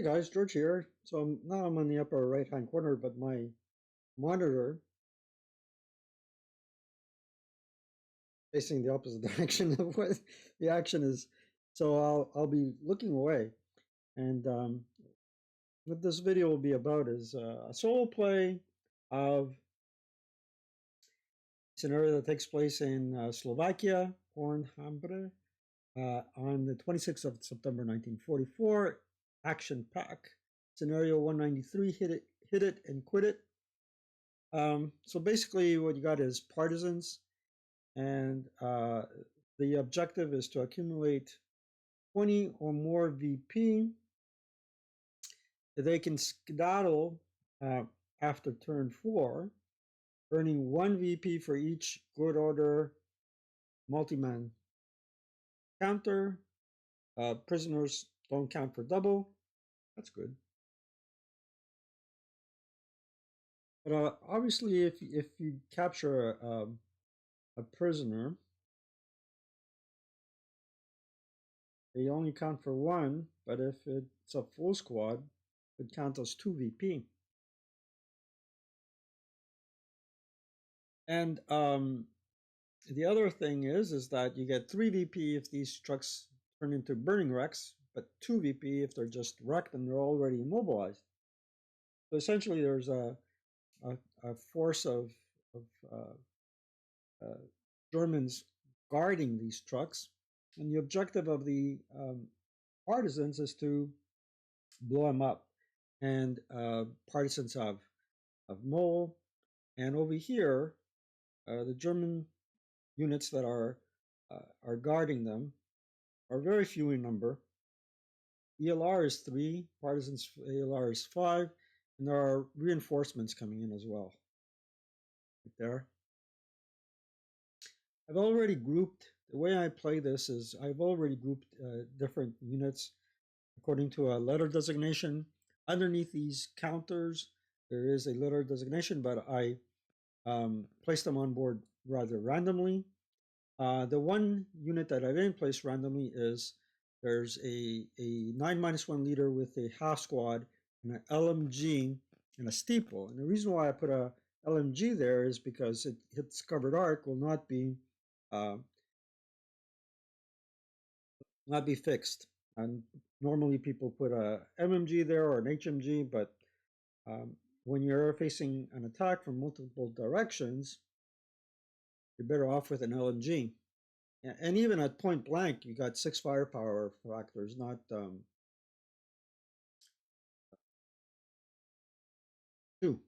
Hey guys, George here. So now I'm on the upper right hand corner, but my monitor facing the opposite direction of what the action is. So I'll be looking away. And what this video will be about is a solo play of a scenario that takes place in Slovakia, Pornhambre, on the 26th of September 1944. Action pack. Scenario 193, hit it and quit it. So basically what you got is partisans, and the objective is to accumulate 20 or more VP. They can skedaddle after turn 4, earning 1 VP for each good order multi-man counter. Prisoners don't count for double. That's good. But obviously, if you capture a prisoner, they only count for 1, but if it's a full squad, it would count as 2 VP. And the other thing is that you get 3 VP if these trucks turn into burning wrecks, but 2 VP if they're just wrecked and they're already immobilized. So essentially, there's a force of Germans guarding these trucks, and the objective of the partisans is to blow them up. And partisans have mole, and over here, the German units that are guarding them are very few in number. ELR is 3, partisans ELR is 5, and there are reinforcements coming in as well. Right there. I've already grouped, the way I play this is I've already grouped different units according to a letter designation. Underneath these counters, there is a letter designation, but I place them on board rather randomly. The one unit that I didn't place randomly is there's a 9-1 leader with a half squad and an LMG and a steeple. And the reason why I put a LMG there is because it hits covered arc will not be fixed. And normally people put a MMG there or an HMG, but when you're facing an attack from multiple directions, you're better off with an LMG. And even at point blank, you got 6 firepower factors, not 2.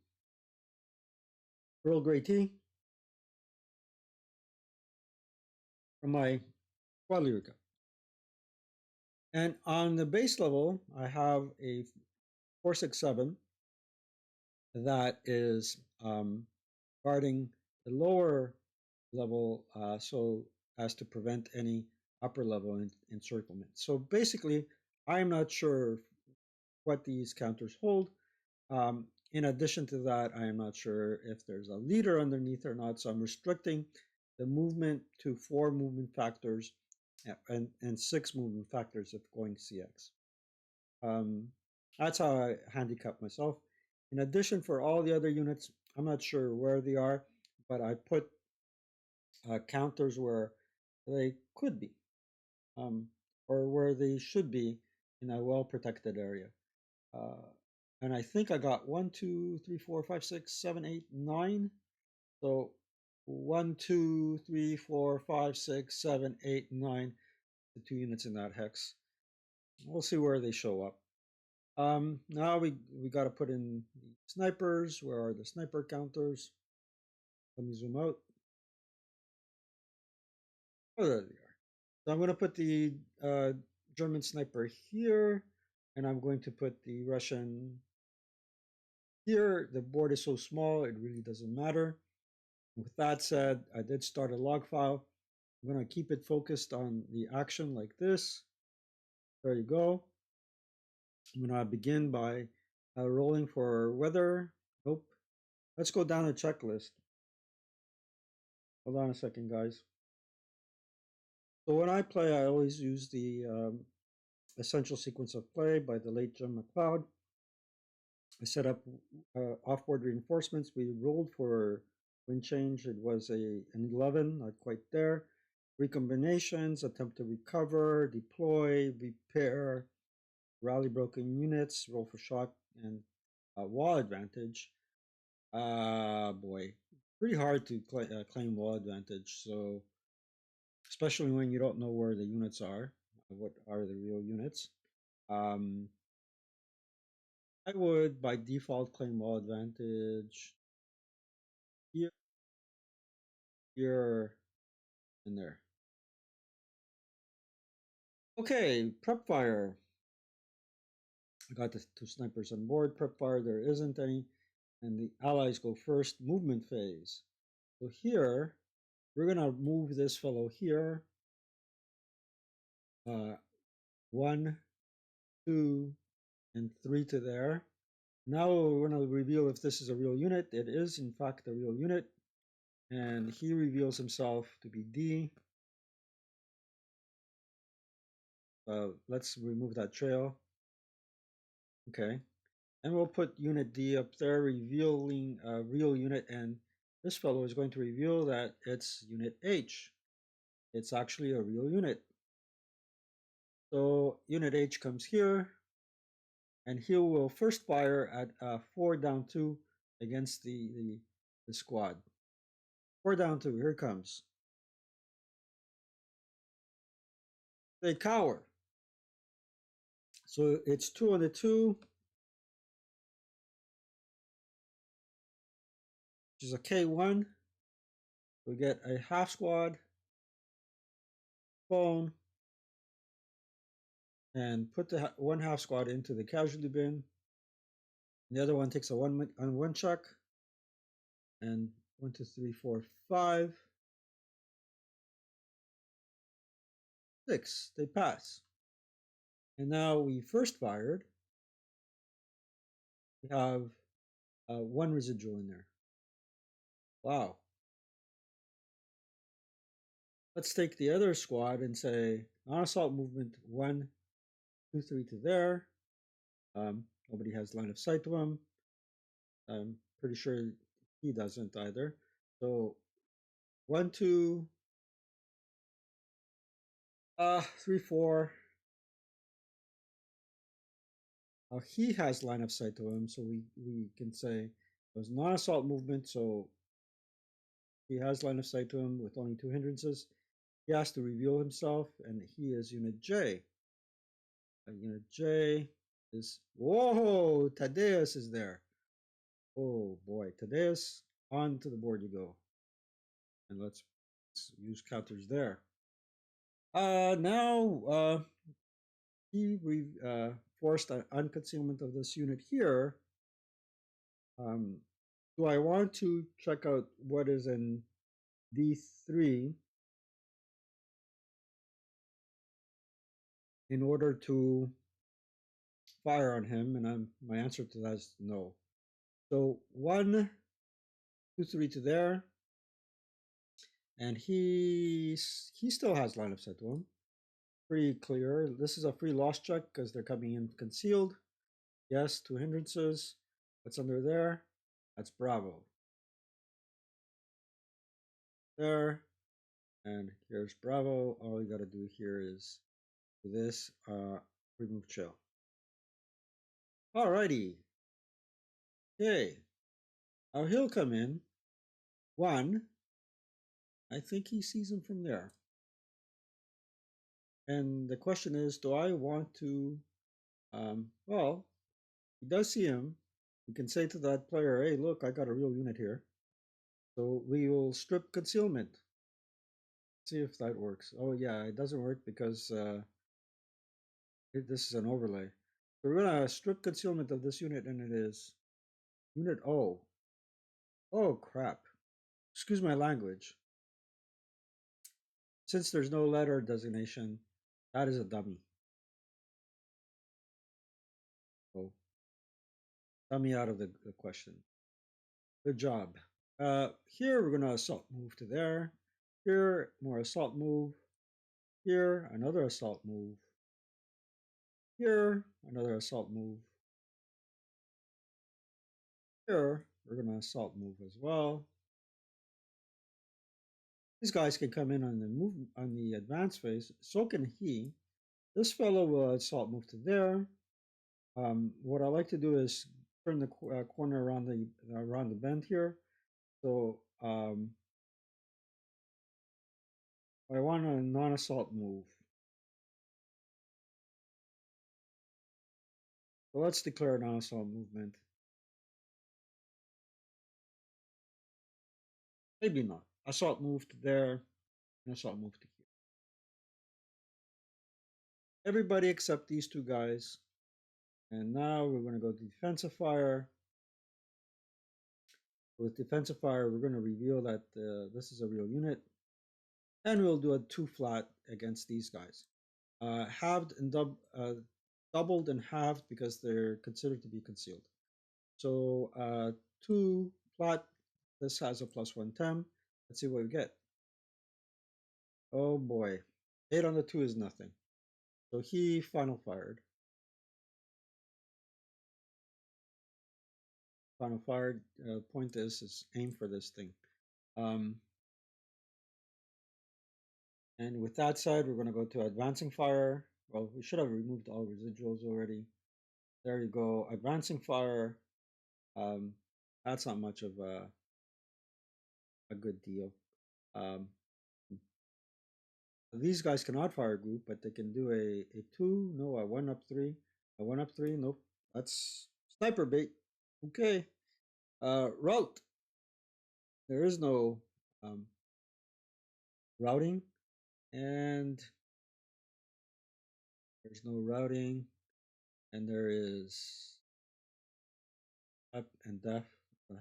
Earl Grey tea from my quad leader cup. And on the base level, I have a 467 that is guarding the lower level so as to prevent any upper level encirclement. So basically, I'm not sure what these counters hold. In addition to that, I am not sure if there's a leader underneath or not, so I'm restricting the movement to 4 movement factors and 6 movement factors if going CX. That's how I handicap myself. In addition, for all the other units, I'm not sure where they are, but I put counters where they could be, or where they should be in a well-protected area. And I think I got 1, 2, 3, 4, 5, 6, 7, 8, 9. So 1, 2, 3, 4, 5, 6, 7, 8, 9. The 2 units in that hex. We'll see where they show up. Now we got to put in the snipers. Where are the sniper counters? Let me zoom out. Oh, there they are. So I'm going to put the German sniper here, and I'm going to put the Russian here. The board is so small, it really doesn't matter. With that said, I did start a log file. I'm going to keep it focused on the action like this. There you go. I'm going to begin by rolling for weather. Nope. Let's go down the checklist. Hold on a second, guys. So when I play, I always use the Essential Sequence of Play by the late Jim McLeod. I set up offboard reinforcements. We rolled for wind change. It was an 11, not quite there. Recombinations, attempt to recover, deploy, repair, rally broken units, roll for shock, and wall advantage. Boy, pretty hard to claim wall advantage. So, especially when you don't know where the units are, what are the real units. I would by default claim wall advantage here, here, and there. Okay, prep fire. I got the two snipers on board. Prep fire, there isn't any. And the allies go first. Movement phase. So here, we're going to move this fellow here. 1, 2, and 3 to there. Now we're going to reveal if this is a real unit. It is, in fact, a real unit. And he reveals himself to be D. Let's remove that trail. Okay. And we'll put unit D up there, revealing a real unit. And this fellow is going to reveal that it's unit H. It's actually a real unit. So unit H comes here. And he will first fire at 4 down 2 against the squad. 4 down 2, here it comes. They cower. So it's 2 on the 2, which is a K1. We get a half squad, phone, and put the one half squad into the casualty bin. The other one takes a one chuck, and 1, 2, 3, 4, 5, 6. They pass. And now we first fired. We have 1 residual in there. Wow. Let's take the other squad and say non-assault movement 1, 2, 3 to there. Nobody has line of sight to him. I'm pretty sure he doesn't either. So 1, 2, 3, 4. He has line of sight to him, so we can say it was non-assault movement, so he has line of sight to him with only 2 hindrances. He has to reveal himself, and he is unit J. Unit J is, whoa, Tadeus is there. Oh boy, Tadeus, on to the board you go. And let's use counters there. Now he forced an unconcealment of this unit here. Do I want to check out what is in D3 in order to fire on him? And my answer to that is no. So 1, 2, 3 to there. And he still has line of sight to him. Pretty clear. This is a free loss check because they're coming in concealed. Yes, 2 hindrances. What's under there? That's Bravo. There. And here's Bravo. All you got to do here is this, remove chill. Alrighty. Okay. Now he'll come in. 1. I think he sees him from there. And the question is, do I want to, well, he does see him. We can say to that player, hey, look, I got a real unit here. So we will strip concealment. See if that works. Oh yeah, it doesn't work because this is an overlay. So we're going to strip concealment of this unit, and it is unit O. Oh crap. Excuse my language. Since there's no letter designation, that is a dummy. So dummy out of the question. Good job. Here we're going to assault move to there. Here, more assault move. Here, another assault move. Here, another assault move. Here, we're going to assault move as well. These guys can come in on the move on the advance phase. So can he. This fellow will assault move to there. What I like to do is turn the corner around the bend here. So I want a non-assault move. So let's declare a non-assault movement. Maybe not. Assault move to there, and assault move to here. Everybody except these two guys. And now we're going to go to defensive fire. With defensive fire, we're going to reveal that this is a real unit. And we'll do a 2 flat against these guys. Halved and doubled and halved because they're considered to be concealed. So 2 flat, this has a +1 tem. Let's see what we get. Oh boy, 8 on the 2 is nothing. So he final fired. Final fired. Point is aim for this thing. And with that said, we're going to go to advancing fire. Well, we should have removed all residuals already. There you go, advancing fire. That's not much of a good deal. These guys cannot fire group, but they can do a 2, no, a 1 up 3, a 1 up 3, nope. That's sniper bait. Okay. Route. There is no routing, and there's no routing, and there is up and def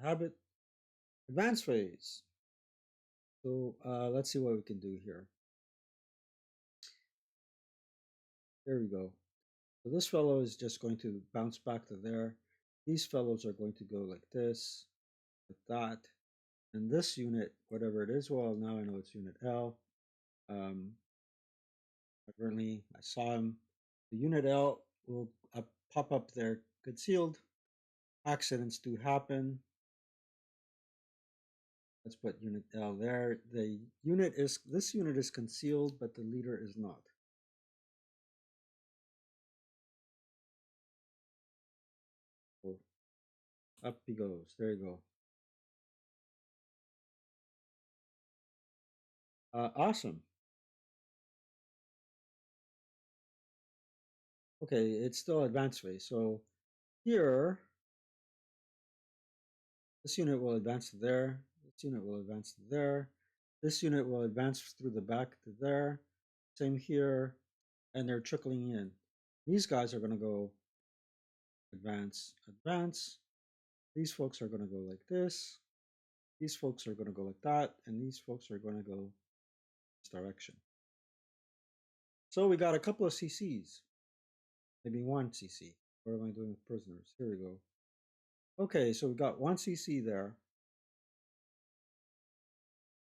habit. Advanced phase. So let's see what we can do here. There we go. So this fellow is just going to bounce back to there. These fellows are going to go like this, like that. And this unit, whatever it is, well, now I know it's unit L. Apparently, I saw him. The unit L will pop up there concealed. Accidents do happen. Let's put unit L there. This unit is concealed, but the leader is not. So up he goes. There you go. Awesome. Okay, it's still advanced phase. So here, this unit will advance to there. This unit will advance to there. This unit will advance through the back to there. Same here. And they're trickling in. These guys are going to go advance, advance. These folks are going to go like this. These folks are going to go like that. And these folks are going to go this direction. So we got a couple of CCs. Maybe 1 CC. What am I doing with prisoners? Here we go. Okay, so we got 1 CC there.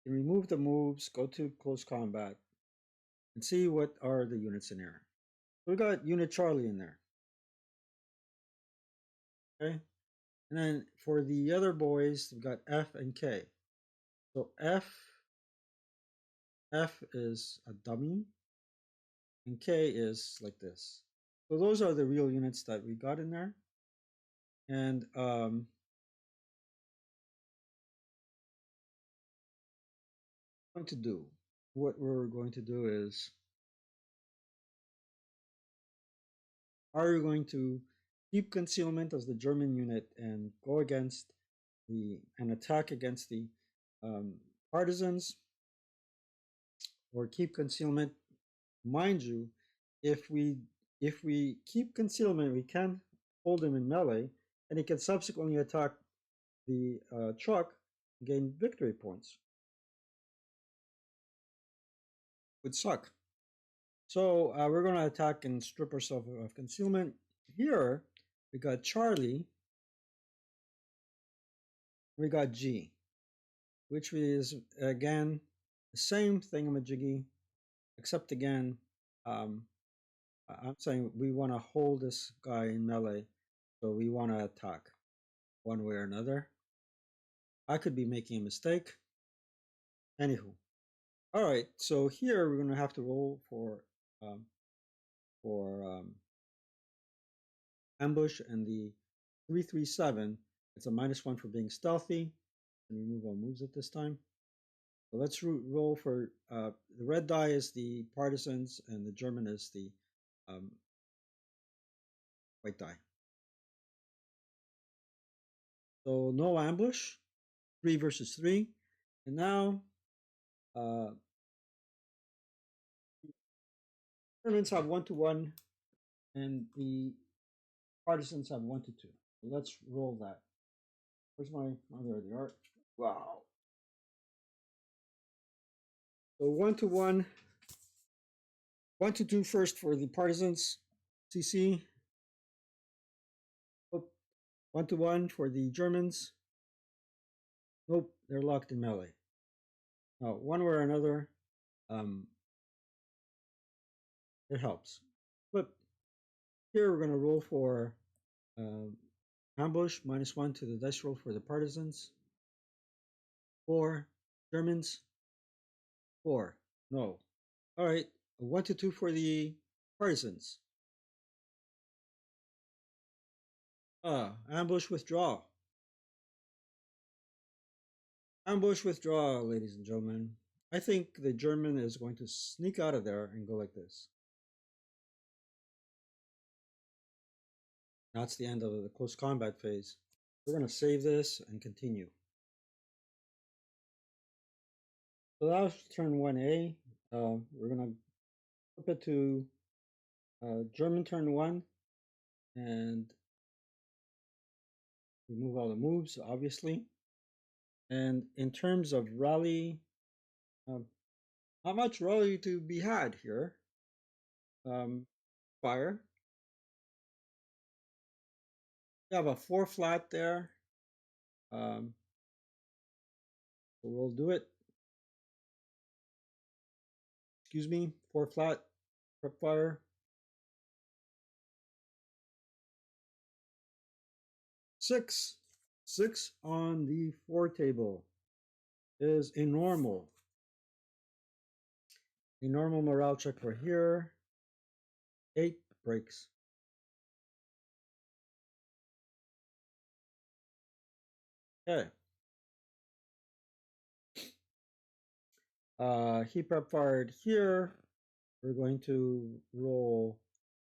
You remove the moves, go to close combat, and see what are the units in there. So we got unit Charlie in there. Okay, and then for the other boys, we've got F and K. So F is a dummy, and K is like this. So those are the real units that we got in there. And what we're going to do is, are you going to keep concealment as the German unit and go against an attack against the partisans, or keep concealment? Mind you, if we keep concealment, we can hold him in melee, and he can subsequently attack the truck and gain victory points. Would suck. So we're going to attack and strip ourselves of concealment. Here we got Charlie. We got G, which is again the same thingamajiggy, except again I'm saying we want to hold this guy in melee, so we want to attack one way or another. I could be making a mistake. Anywho, all right. So here we're going to have to roll um, for ambush, and the 337. It's a -1 for being stealthy, and remove all moves at this time. So let's roll for the red die is the partisans, and the German is the um, white die. So no ambush, 3 versus 3. And now Germans have 1-1, and the partisans have 1-2. So let's roll that. Where's my, oh, there they are. Wow. So 1-1, 1-2 first for the partisans, CC. 1-1 for the Germans. Nope, they're locked in melee. Now, one way or another, it helps. But here we're going to roll for ambush, -1 to the dice roll for the partisans. 4 Germans. 4. No. All right. 1-2 for the partisans. Ambush withdraw. Ambush withdraw, ladies and gentlemen. I think the German is going to sneak out of there and go like this. That's the end of the close combat phase. We're going to save this and continue. So that was turn 1A. We're going to flip it to German turn 1 and remove all the moves, obviously. And in terms of rally, not much rally to be had here. Fire. We have a 4 flat there. So we'll do it. Excuse me, 4 flat, prep fire. 6. 6 on the 4 table is a normal. A normal morale check for here. 8 breaks. Okay. He prep fired here. We're going to roll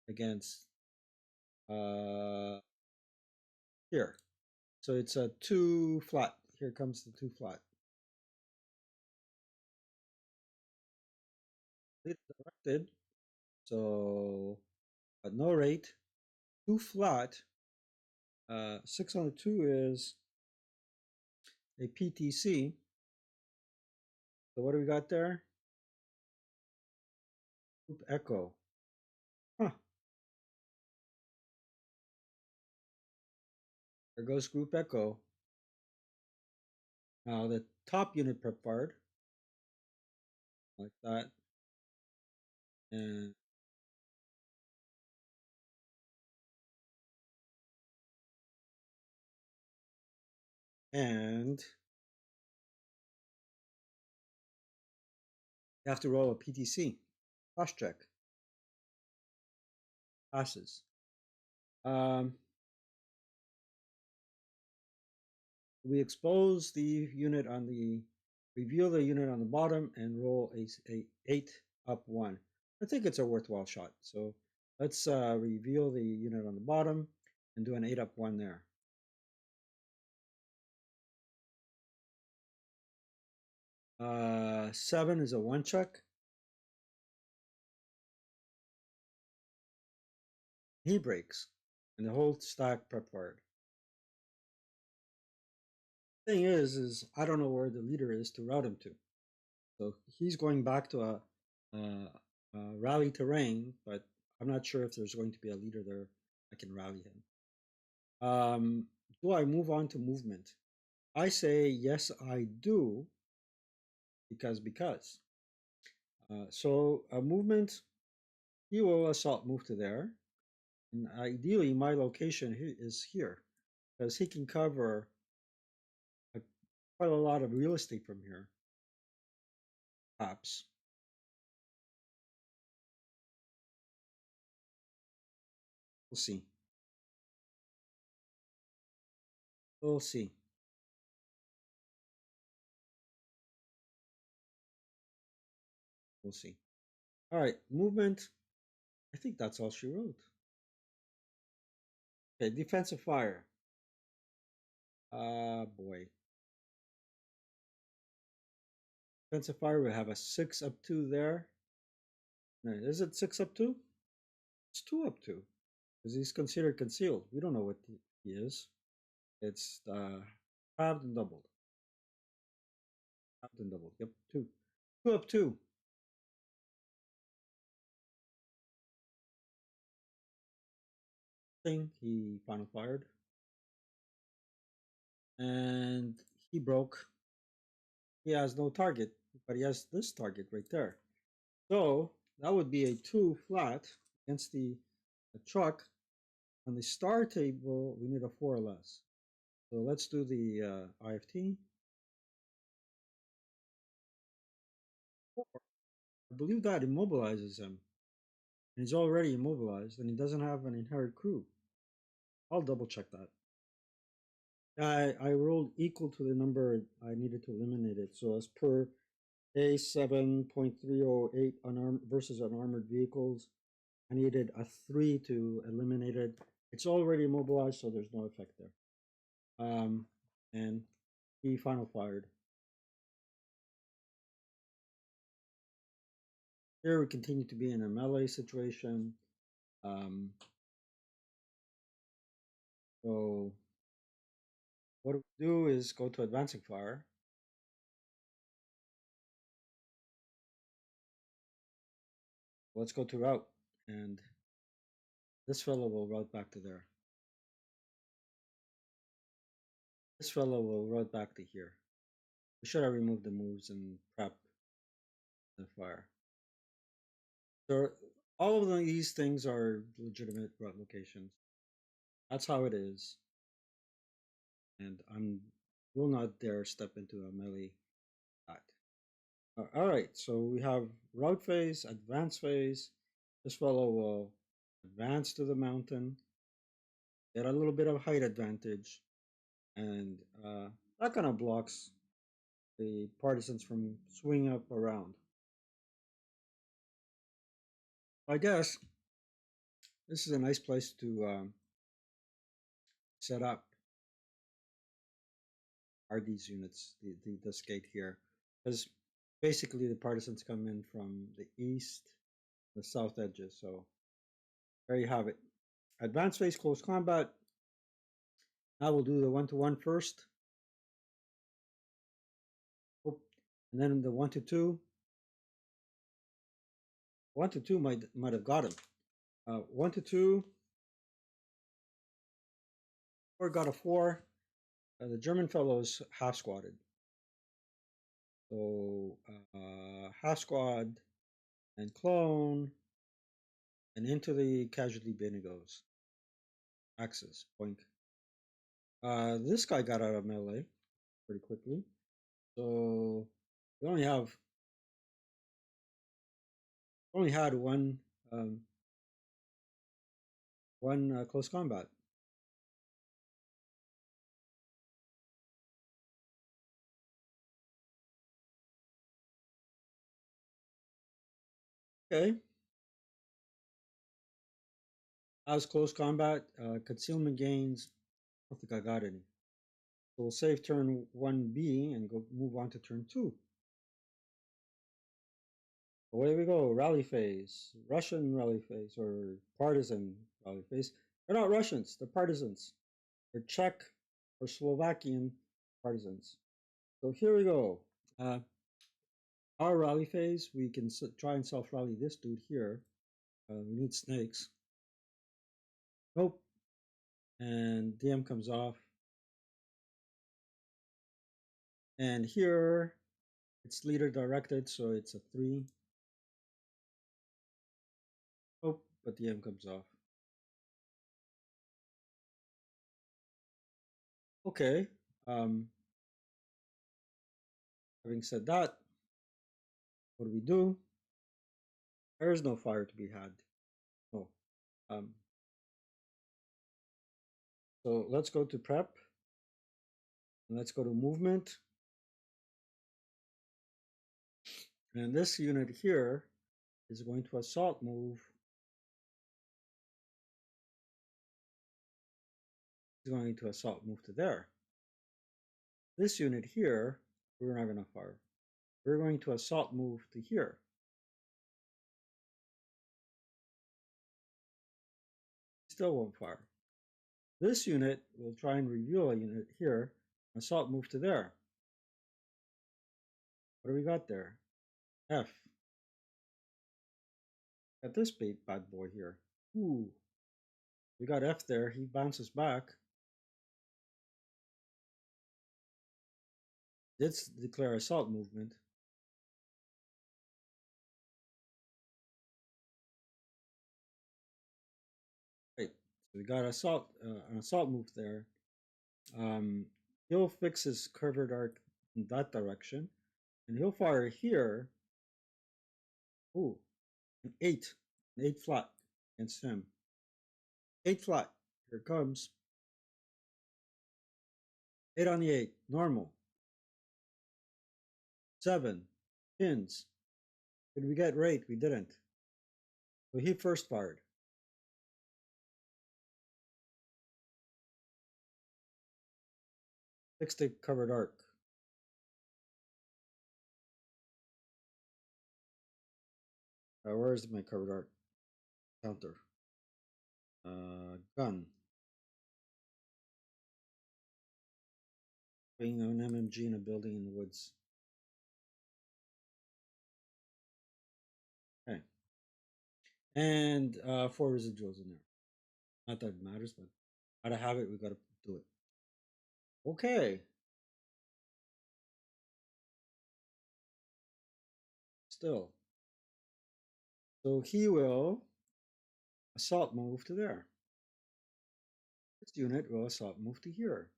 against here. So it's a 2 flat. Here comes the 2 flat. It's directed. So at no rate, 2 flat. 6 on the 2 is a PTC. So what do we got there? Group echo. Huh. There goes group echo. Now the top unit prep fired. Like that. And you have to roll a PTC. Cross check. Passes. We expose the unit on the, reveal the unit on the bottom and roll a 8 up 1. I think it's a worthwhile shot. So let's reveal the unit on the bottom and do an 8 up 1 there. Seven is a 1 check. He breaks, and the whole stack prep fired. Thing is I don't know where the leader is to route him to. So he's going back to a rally terrain, but I'm not sure if there's going to be a leader there that can rally him. Do I move on to movement? I say yes, I do, because. So movement, he will assault move to there. And ideally, my location is here because he can cover a, quite a lot of real estate from here. Perhaps. We'll see. We'll see. We'll see. All right, movement. I think that's all she wrote. Okay, defensive fire. Boy. Defensive fire, we have a 6 up 2 there. No, is it 6 up 2? It's 2 up 2 because he's considered concealed. We don't know what he is. It's halved and doubled. Halved and doubled. Yep, 2. 2 up 2. Thing he final fired. And he broke. He has no target, but he has this target right there. So that would be a 2 flat against the truck. On the star table, we need a 4 or less. So let's do the IFT. I believe that immobilizes him. And he's already immobilized, and he doesn't have an inherent crew. I'll double check that. I rolled equal to the number I needed to eliminate it. So as per A7.308 unarmed versus unarmored vehicles, I needed a 3 to eliminate it. It's already immobilized, so there's no effect there. And he final fired. Here we continue to be in a melee situation. So what we do is go to advancing fire. Let's go to route, and this fellow will route back to there. This fellow will route back to here. We should have removed the moves and prep the fire. So all of these things are legitimate route locations. That's how it is. And I will not dare step into a melee attack. All right, so we have route phase, advance phase. This fellow will advance to the mountain, get a little bit of height advantage, and that kind of blocks the partisans from swinging up around. I guess this is a nice place to set up RD's units, this gate here, because basically the partisans come in from the east, the south edges. So there you have it. Advanced phase, close combat. Now we'll do the 1-to-1 first. And then the 1-to-2. 1-to-2 might have got him. 1-to-2. Or got a 4. The German fellow is half squatted. So half squad and clone, and into the casualty bin it goes. Axis, boink. This guy got out of melee pretty quickly. So we only had one close combat. Okay. As close combat, concealment gains. I don't think I got any. So we'll save turn 1B and go move on to turn 2. Away we go. Rally phase, Russian rally phase, or partisan rally phase. They're not Russians. They're partisans. They're Czech or Slovakian partisans. So here we go. Our rally phase, we can try and self-rally this dude here. We need snakes. Nope. And DM comes off. And here, it's leader directed, so it's a 3. but the M comes off. Okay. Having said that, what do? There is no fire to be had. No. Um, so let's go to prep. And let's go to movement. And this unit here is going to assault move. Is going to assault move to there. This unit here, we're not going to fire. We're going to assault move to here. Still won't fire. This unit will try and reveal a unit here. Assault move to there. What do we got there? F. Got this bad boy here. Ooh. We got F there. He bounces back. Let's declare assault movement. Right. So we got assault, an assault move there. He'll fix his curved arc in that direction, and he'll fire here. Ooh, an 8 flat against him. 8 flat. Here it comes. 8 on the 8, normal. 7 pins. Did we get rate? We didn't. So he first fired. Fixed the covered arc. Where is my covered arc? Counter. Gun. Being an MMG in a building in the woods. Okay. And 4 residuals in there. Not that it matters, but out of habit, we got to do it. Okay. Still. So he will assault move to there. This unit will assault move to here.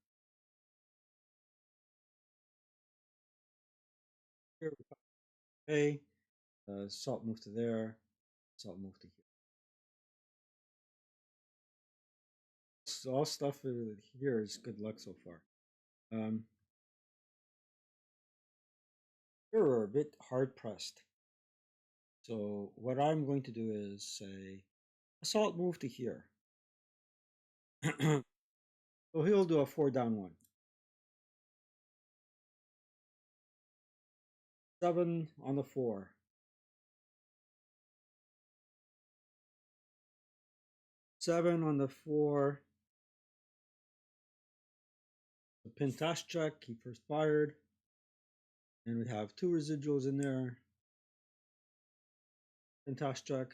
Here we A, assault move to there, assault move to here. So all stuff here is good luck so far. Here we're a bit hard pressed. So what I'm going to do is say assault move to here. So he'll do a 4 down 1. 7 on the 4. 7 on the 4. The pintash check, he first fired. And we have 2 residuals in there. Pintash check.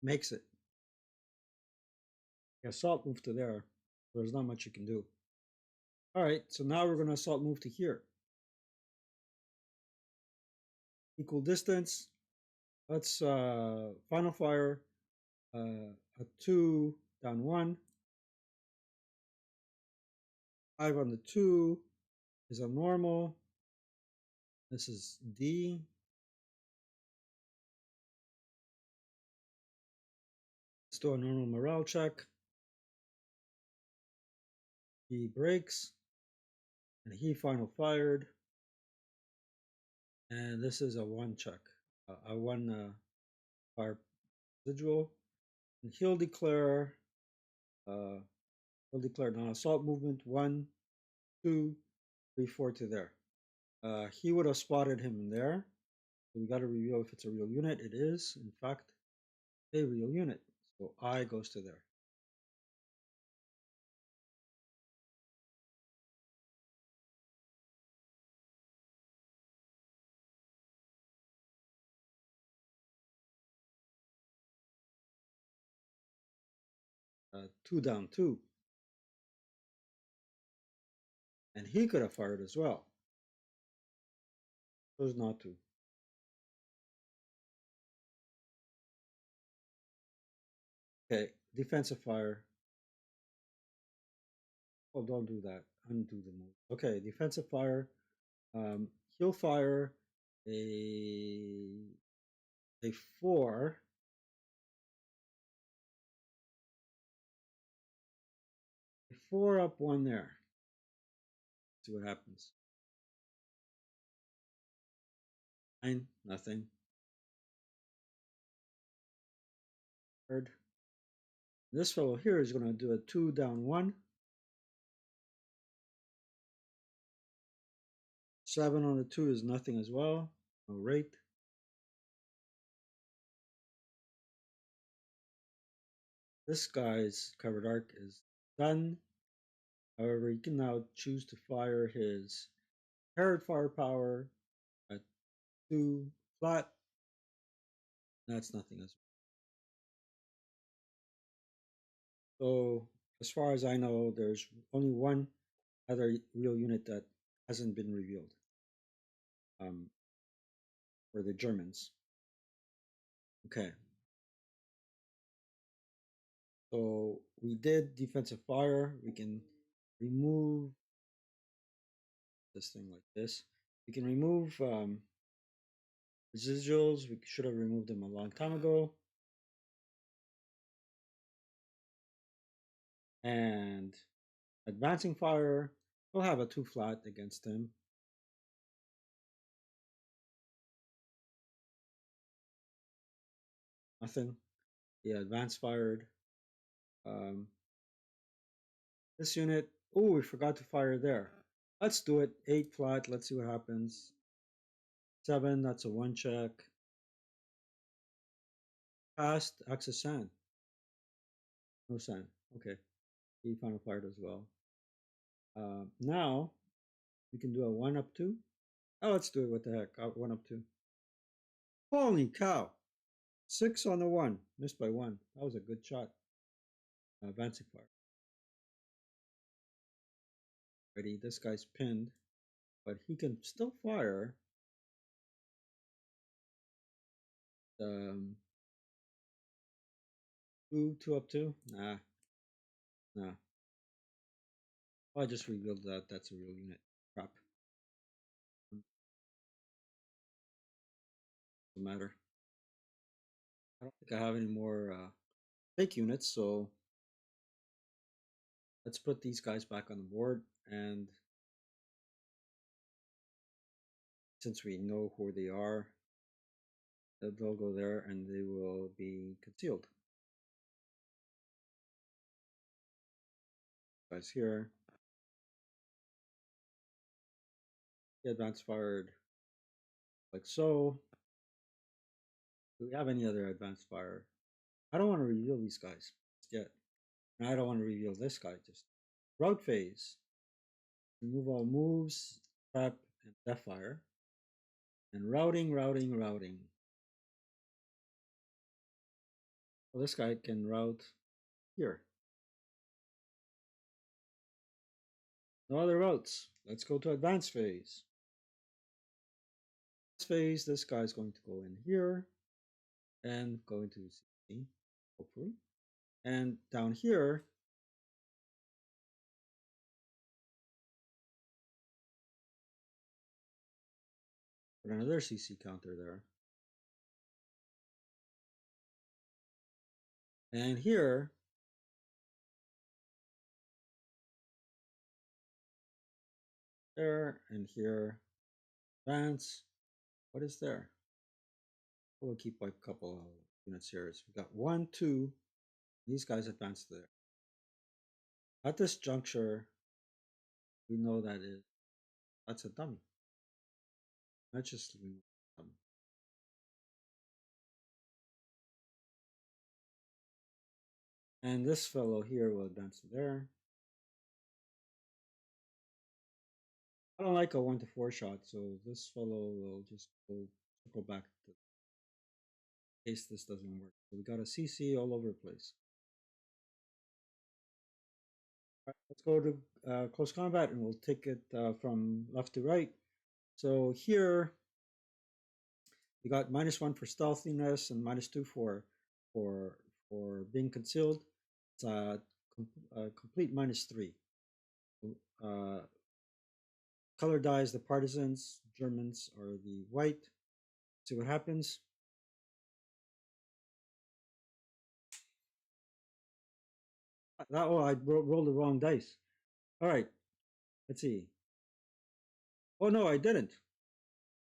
Makes it. Assault move to there. There's not much you can do. All right, so now we're going to assault move to here. Equal distance. Let's final fire. A 2 down 1. 5 on the 2 is a normal. This is D. Let's do a normal morale check. He breaks. And he final fired. And this is a 1 check. A 1 fire residual. And he'll declare now assault movement 1, 2, 3, 4 to there. He would have spotted him in there. So we got to reveal if it's a real unit. It is, in fact, a real unit. So I goes to there. Uh, 2 down 2. And he could have fired as well. Chose not to. Okay, defensive fire. Oh, don't do that. Undo the move. Okay, defensive fire. He'll fire a a 4. A 4 up 1 there. See what happens. 9, nothing. Third. This fellow here is going to do a 2 down 1. 7 on the 2 is nothing as well. No rate. This guy's covered arc is done. However, he can now choose to fire his parrot firepower at 2 flat. That's nothing as well. So, as far as I know, there's only one other real unit that hasn't been revealed for the Germans. Okay. So we did defensive fire. We can remove this thing like this. We can remove residuals. We should have removed them a long time ago. And advancing fire, we'll have a 2 flat against him. Nothing. Yeah, advanced fired. This unit, oh, we forgot to fire there. Let's do it. 8 flat. Let's see what happens. 7, that's a 1 check. Passed, access sand. No sand. Okay. He final fired as well. Now we can do a 1 up 2. Oh, let's do it. What the heck? 1 up 2. Holy cow. 6 on the 1. Missed by 1. That was a good shot. Advancing fire. Ready. This guy's pinned, but he can still fire. 2 up 2. Nah. Oh, I just revealed that that's a real unit. Crap. Doesn't matter. I don't think I have any more fake units, so let's put these guys back on the board. And since we know who they are, they'll go there and they will be concealed. Guys here. The advance fired like so. Do we have any other advanced fire? I don't want to reveal these guys yet. And I don't want to reveal this guy just. Route phase. Remove all moves, prep, and death fire. And routing. Well, this guy can route here. No other routes. Let's go to advanced phase. Advanced phase, this guy is going to go in here and go into CC, hopefully. And down here, put another CC counter there. And here, there, and here, advance. What is there? We'll keep like a couple of units here. So we got 1, 2. These guys advance there. At this juncture, we know that's a dummy. That's just remove dummy. And this fellow here will advance to there. I don't like a 1 to 4 shot, so this fellow will just go back to in case this doesn't work. So we got a CC all over the place. All right, let's go to close combat and we'll take it from left to right. So here we got -1 for stealthiness and -2 for for being concealed. It's a complete -3. Uh, color dyes, the partisans, Germans are the white. See what happens. Oh, I rolled the wrong dice. All right, let's see. Oh no, I didn't.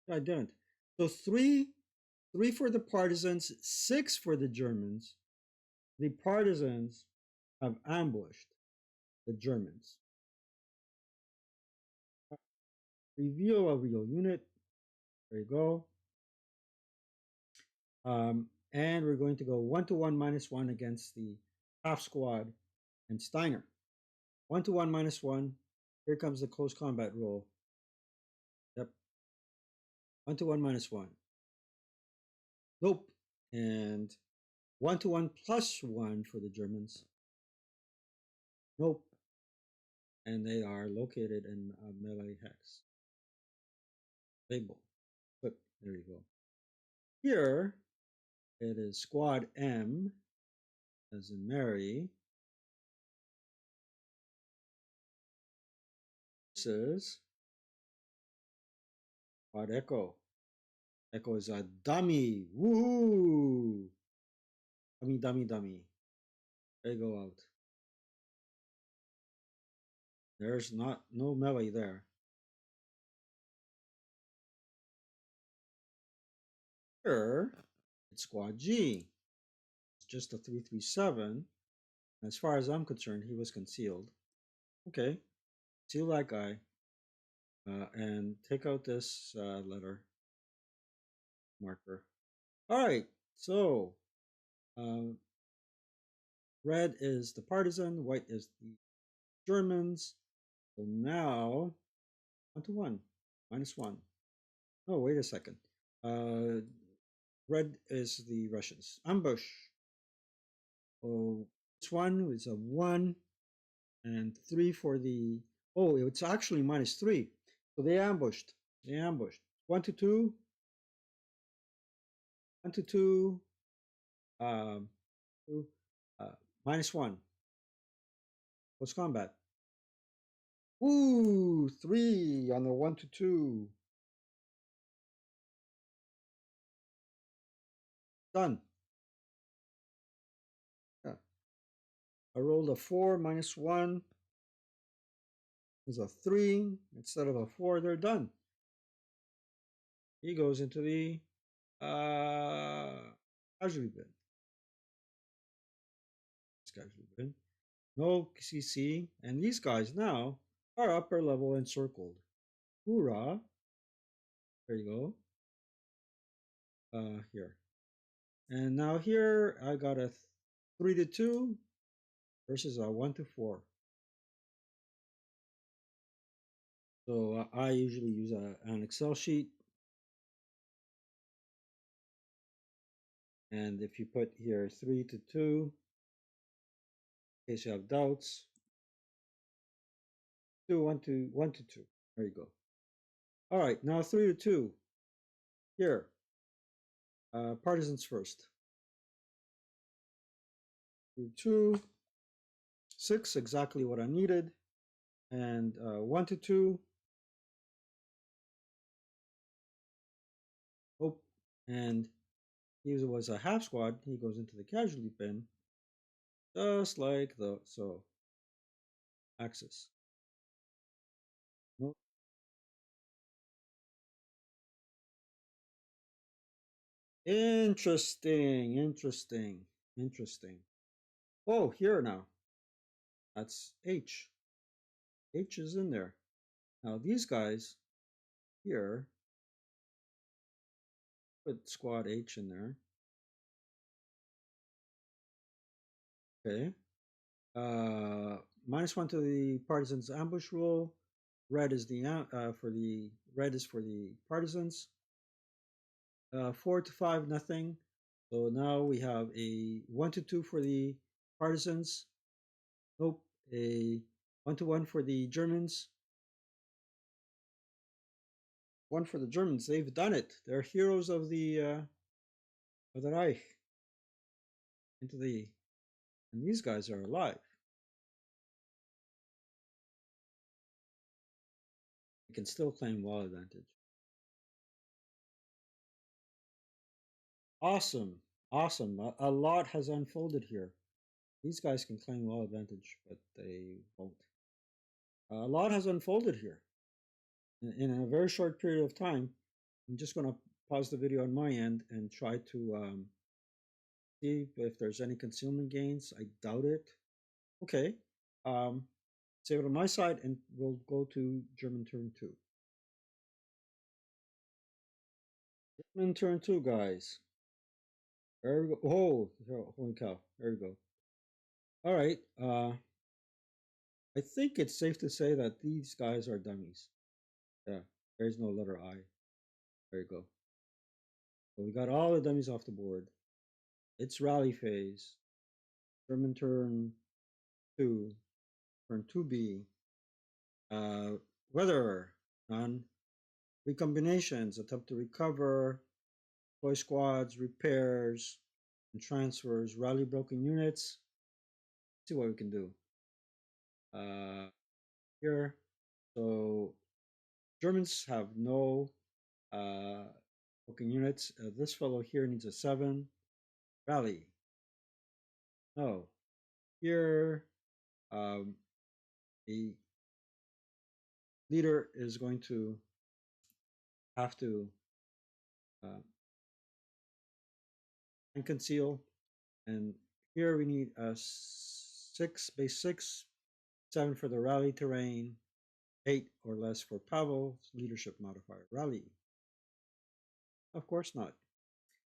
I didn't. So three for the partisans, 6 for the Germans. The partisans have ambushed the Germans. Reveal a real unit. There you go. And we're going to go 1-1 -1 against the half squad and Steiner. 1-1 -1. Here comes the close combat roll. Yep. 1-1 -1. Nope. And 1-1 +1 for the Germans. Nope. And they are located in melee hex. Label. But there you go. Here it is squad M, as in Mary, versus squad Echo. Echo is a dummy. Woo! Dummy. They go out. There's no melee there. Here, it's squad G. It's just a 337. As far as I'm concerned, he was concealed. Okay, seal that guy. And take out this letter marker. All right, so red is the partisan, white is the Germans. So now 1-1, -1. Oh, wait a second. Red is the Russians. Ambush. Oh, this one is a 1 and 3 for the. Oh, it's actually -3. So they ambushed. 1-2. 1-2. Um, -1. Close combat. Ooh, 3 on the 1-2. Done. Yeah. I rolled a 4 -1 is a 3 instead of a 4. They're done. He goes into the casualty bin. Casualty bin. No CC, and these guys now are upper level encircled. Hoorah! There you go. Here, and now here I got a 3-2 versus a 1-4. So I usually use an Excel sheet, and if you put here 3-2, in case you have doubts, 1-2. There you go. All right, now 3-2. Here, partisans first. 2, 6, exactly what I needed, and 1-2. Oh, and he was a half squad. He goes into the casualty bin, just like so. Axis. Nope. Interesting. Oh, here now. That's H. H is in there. Now these guys here, put squad H in there. Okay. -1 to the partisans ambush rule. Red is the red is for the partisans. 4-5, nothing. So now we have a 1-2 for the partisans. Nope. A 1-1 for the Germans. 1 for the Germans. They've done it. They're heroes of the Reich. into the, and these guys are alive. We can still claim wall advantage. Awesome, awesome. A lot has unfolded here. These guys can claim wall advantage, but they won't. A lot has unfolded here in a very short period of time. I'm just going to pause the video on my end and try to see if there's any concealment gains. I doubt it. Okay. Save it on my side, and we'll go to German turn 2. German turn 2, guys. There we go. Oh, holy cow. There we go. All right. I think it's safe to say that these guys are dummies. Yeah, there's no letter I. There you go. So we got all the dummies off the board. It's rally phase. German turn 2. Turn 2B. Weather. None. Recombinations. Attempt to recover. Toy squads. Repairs. And transfers. Rally broken units. Let's see what we can do. Here. So Germans have no broken units. This fellow here needs a 7. Rally. No. Here, the leader is going to have to and conceal. And here we need a 6, base 6, 7 for the rally terrain, 8 or less for Pavel's leadership modifier. Rally. Of course not.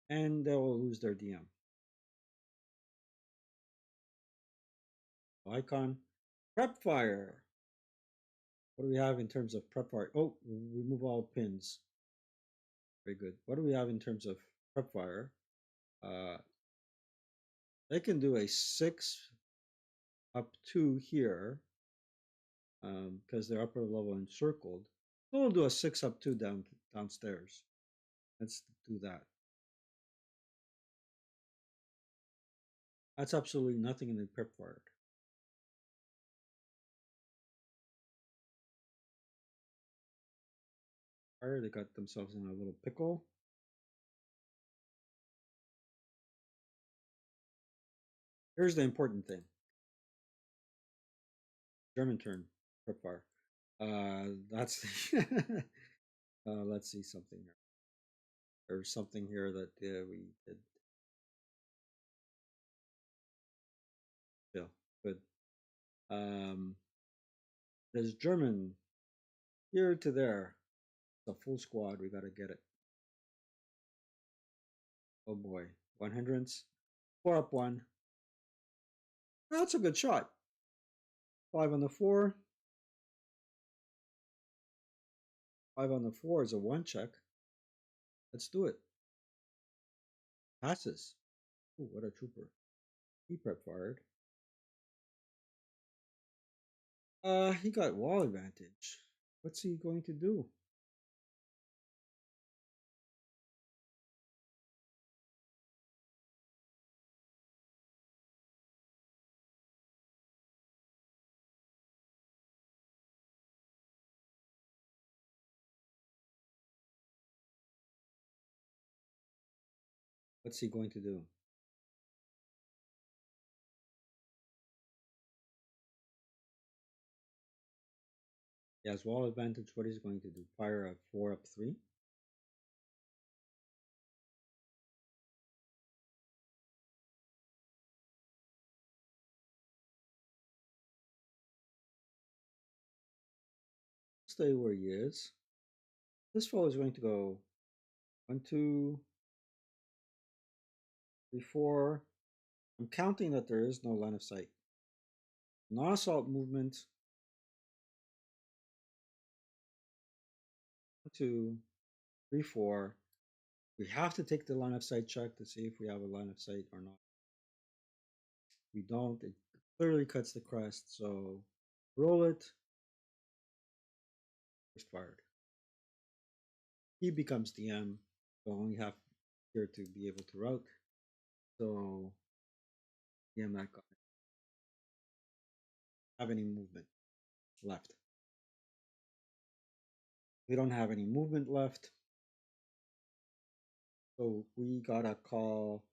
And they will lose their DM. Icon. Prep fire. What do we have in terms of prep fire? Oh, remove all pins. Very good. What do we have in terms of prep fire? They can do a 6 up 2 here because they're upper level encircled. So we'll do a 6 up 2 downstairs. Let's do that. That's absolutely nothing in the prep fire. They got themselves in a little pickle. Here's the important thing. German turn, prep fire. That's let's see something here. There's something here that we did. Yeah, good. There's German here to there. It's a full squad. We got to get it. Oh boy, 1 hindrance, 4 up 1. That's a good shot. 5 on the 4. 5 on the 4 is a 1 check. Let's do it. Passes. Ooh, what a trooper. He prep fired. He got wall advantage. What's he going to do? What's he going to do? He has wall advantage. What is he going to do? Fire a 4 up 3? Stay where he is. This fellow is going to go 1, 2, 3, 4. I'm counting that there is no line of sight. Non-assault movement. 1, 2, 3, 4. We have to take the line of sight check to see if we have a line of sight or not. We don't. It clearly cuts the crest. So roll it. First fired. He becomes DM. So only have here to be able to route. So Yeah, I'm not gonna have any movement left. We don't have any movement left. So we got a call,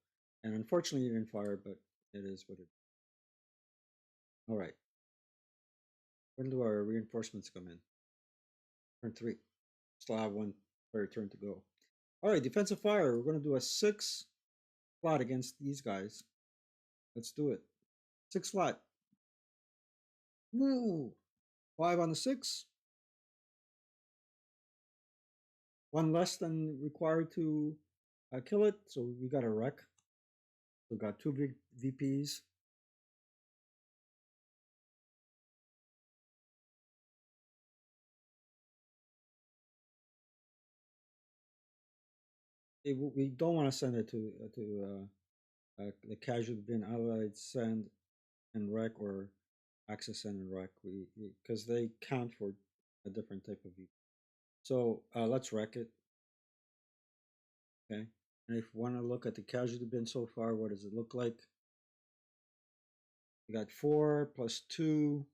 and unfortunately, it didn't fire, but it is what it is. All right. When do our reinforcements come in? Turn 3. Still have one player turn to go. All right, defensive fire. We're going to do a 6 flat against these guys. Let's do it. 6 flat. Woo! 5 on the 6. One less than required to kill it, so we got a wreck. We got 2 big VPs. We don't want to send it to the casualty bin. Allied send and wreck, or access send and wreck. Because they count for a different type of VP. So let's wreck it. Okay. And if you want to look at the casualty bin so far, what does it look like? We got 4 plus 2,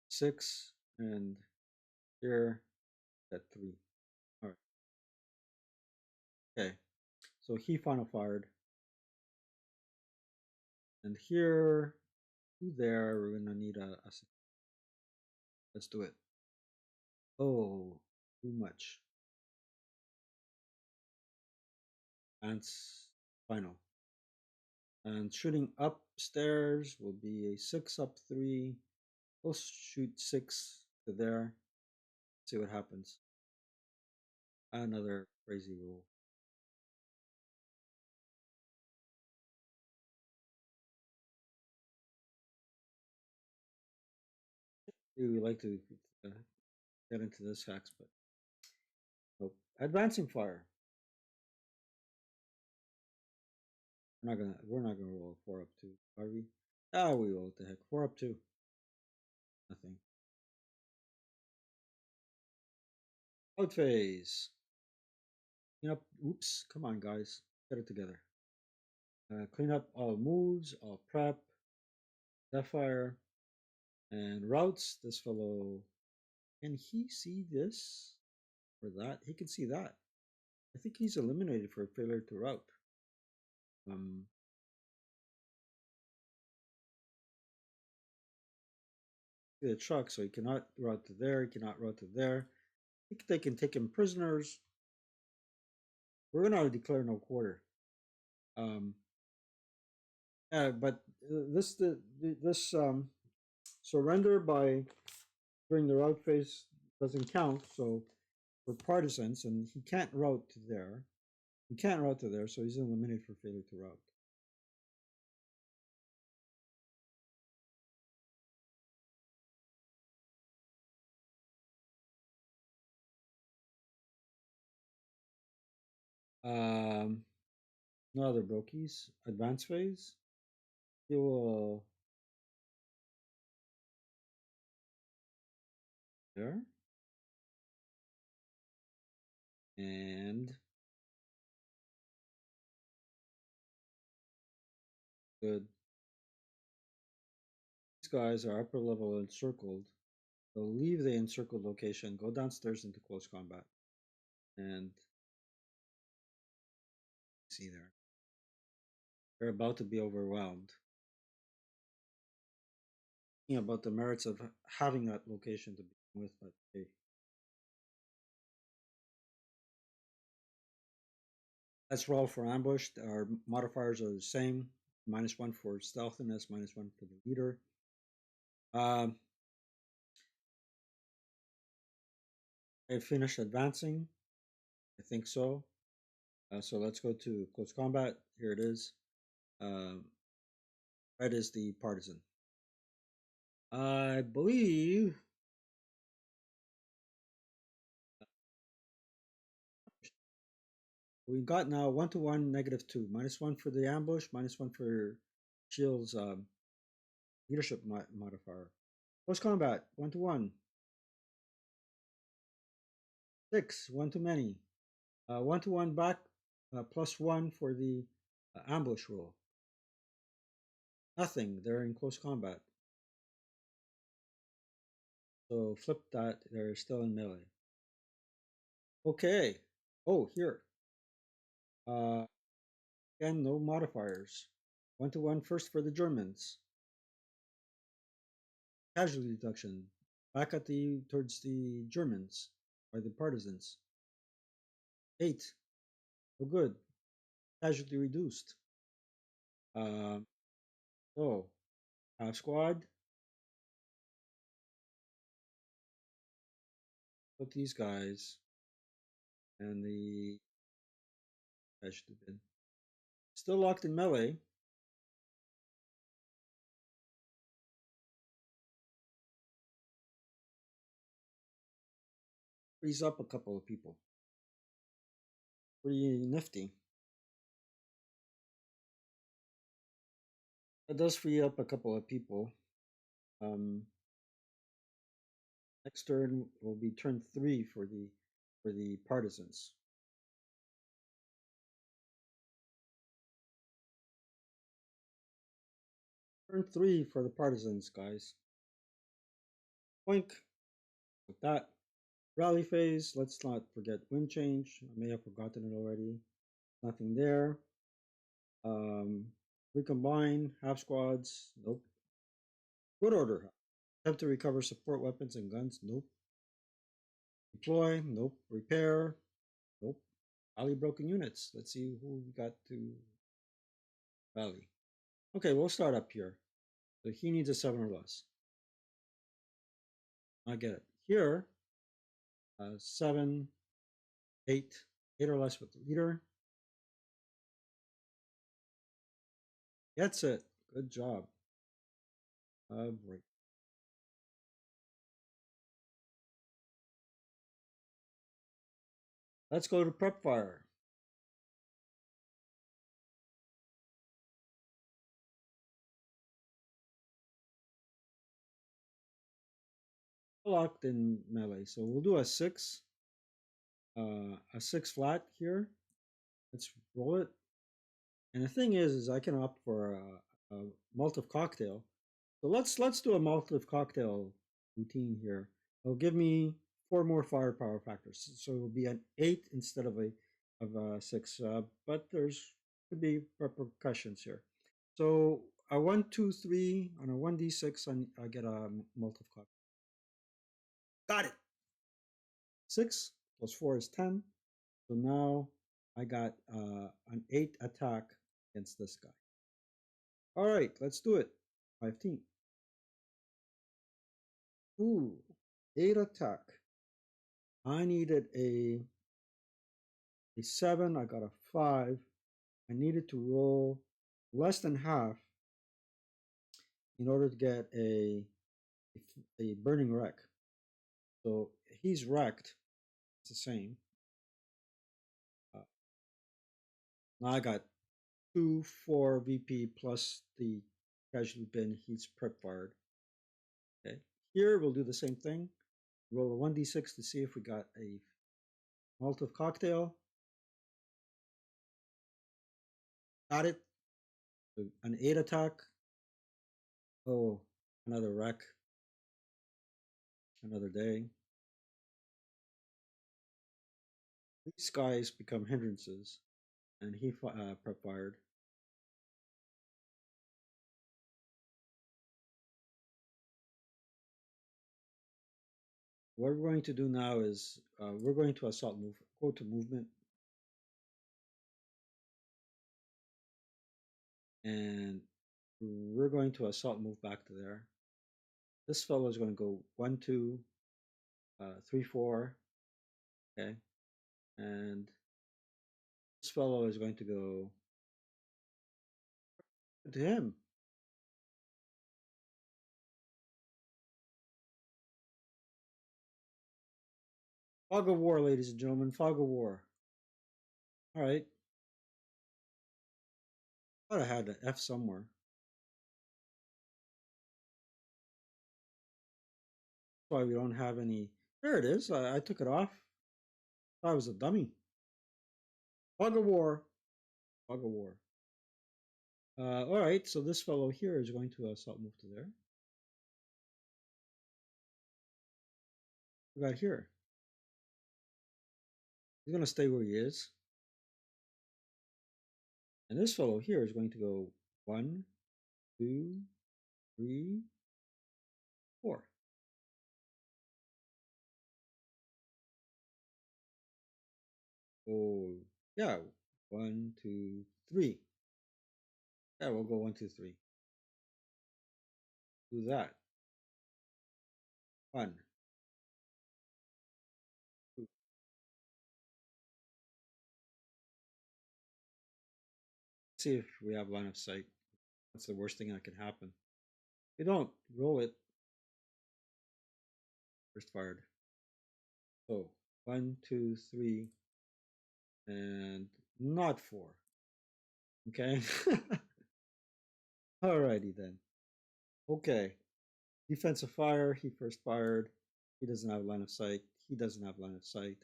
6, and here at 3. All right. Okay. So he final fired. And here to there, we're going to need a. Let's do it. Oh, too much. And final. And shooting upstairs will be a 6 up 3. We'll shoot 6 to there. See what happens. Another crazy rule. We like to get into this hacks, but nope. Advancing fire. We're not gonna roll 4 up 2, are we? Ah, we roll. What the heck? 4 up 2. Nothing. Out phase. Clean up. Oops. Come on, guys. Get it together. Clean up all moves, all prep, fire, and routes. This fellow, can he see this or that? He can see that. I think he's eliminated for failure to route. Um, the truck, so he cannot route to there. He cannot route to there. I think they can take him prisoners. We're gonna declare no quarter. Um, but this surrender by during the route phase doesn't count. So for partisans, and he can't route to there. He can't route to there, so he's eliminated for failure to route. No other brokies. Advance phase. He will there and good. These guys are upper level encircled. They'll leave the encircled location, go downstairs into close combat, and see there. They're about to be overwhelmed. Thinking about the merits of having that location to begin with, but hey. Let's roll for ambush. Our modifiers are the same. -1 for stealthiness, -1 for the leader. I finished advancing. I think so. So let's go to close combat. Here it is. Red is the partisan. I believe we got now 1-1, -2, -1 for the ambush, -1 for Shield's leadership modifier. Close combat, 1-1. 6, one too many. 1-1 back, +1 for the Ambush rule. Nothing. They're in close combat. So flip that. They're still in melee. Okay. Oh, here. Uh, again, no modifiers. 1-1 first for the Germans. Casualty reduction. Back at towards the Germans by the partisans. 8. Oh, good. Casualty reduced. So half squad. Put these guys and the casualty bin. Still locked in melee. Frees up a couple of people. Pretty nifty. That does free up a couple of people. Next turn will be turn 3 for the partisans. Turn 3 for the partisans, guys. Boink. With that rally phase, let's not forget wind change. I may have forgotten it already. Nothing there. Recombine, half squads. Nope. Good order. Attempt to recover support weapons and guns. Nope. Deploy. Nope. Repair. Nope. Rally broken units. Let's see who we got to rally. Okay, we'll start up here. So he needs a 7 or less. I get it. Here, 7, 8, 8 or less with the leader. Gets it. Good job. Great. Let's go to prep fire. Locked in melee. So we'll do a 6 flat here. Let's roll it. And the thing is I can opt for a Molotov cocktail. So let's do a Molotov cocktail routine here. It'll give me 4 more firepower factors. So it will be an 8 instead of a 6. But there's could be repercussions here. So a 1, 2, 3 on a 1d6, I get a Molotov cocktail. Got it. 6 plus 4 is 10. So now I got an 8 attack against this guy. All right, let's do it. 15. Ooh, 8 attack. I needed a 7. I got a 5. I needed to roll less than half in order to get a burning wreck. So he's wrecked. It's the same. Now I got 2, 4 VP plus the casualty bin. He's prep fired. Okay. Here we'll do the same thing. Roll a 1d6 to see if we got a Molotov cocktail. Got it. An 8 attack. Oh, another wreck. Another day. These guys become hindrances, and he prep fired. What we're going to do now is we're going to assault move. Go to movement, and we're going to assault move back to there. This fellow is going to go 1, 2, 3, 4. Okay, and this fellow is going to go to him. Fog of war, ladies and gentlemen. Fog of war. All right. Thought I had an F somewhere. That's why we don't have any. There it is. I took it off. I was a dummy. Fog of war. Fog of war. All right, so this fellow here is going to assault move to there. What about here? He's going to stay where he is. And this fellow here is going to go 1, 2, 3, 4. Oh, yeah, 1, 2, 3. Yeah, we'll go 1, 2, 3. Do that. 1, 2. See if we have line of sight. That's the worst thing that can happen. If we don't, roll it. First fired. So 1, 2, 3, and not 4. Okay. Alrighty then. Okay. Defensive fire. He first fired. He doesn't have line of sight. He doesn't have line of sight.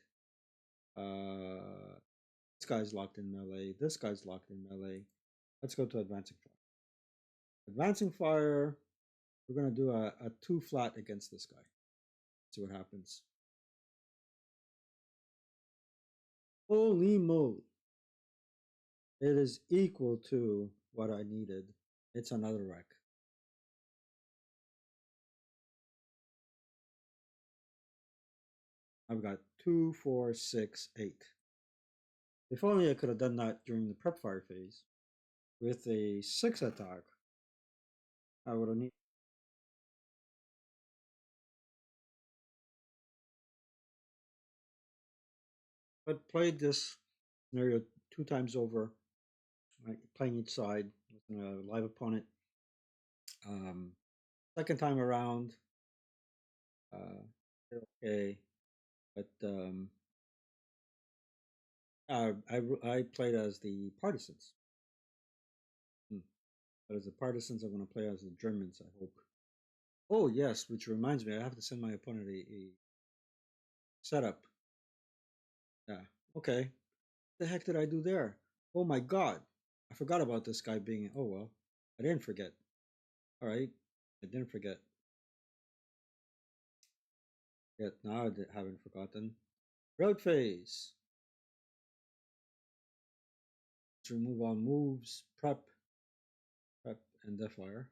This guy's locked in melee. This guy's locked in melee. Let's go to advancing fire. Advancing fire. We're gonna do a 2 flat against this guy. See what happens. Holy moly. It is equal to what I needed. It's another wreck. I've got 2, 4, 6, 8. If only I could have done that during the prep fire phase. With a 6 attack, I would have needed. But played this scenario 2 times over, right, playing each side with a live opponent. Second time around, okay, but I played as the partisans. But as the partisans, I'm going to play as the Germans, I hope. Oh, yes, which reminds me, I have to send my opponent a setup. Yeah, okay. What the heck did I do there? Oh my god. I forgot about this guy being. Oh, well. I didn't forget. All right. I didn't forget. Yet now I haven't forgotten. Road phase. Let's remove all moves. Prep, and defire.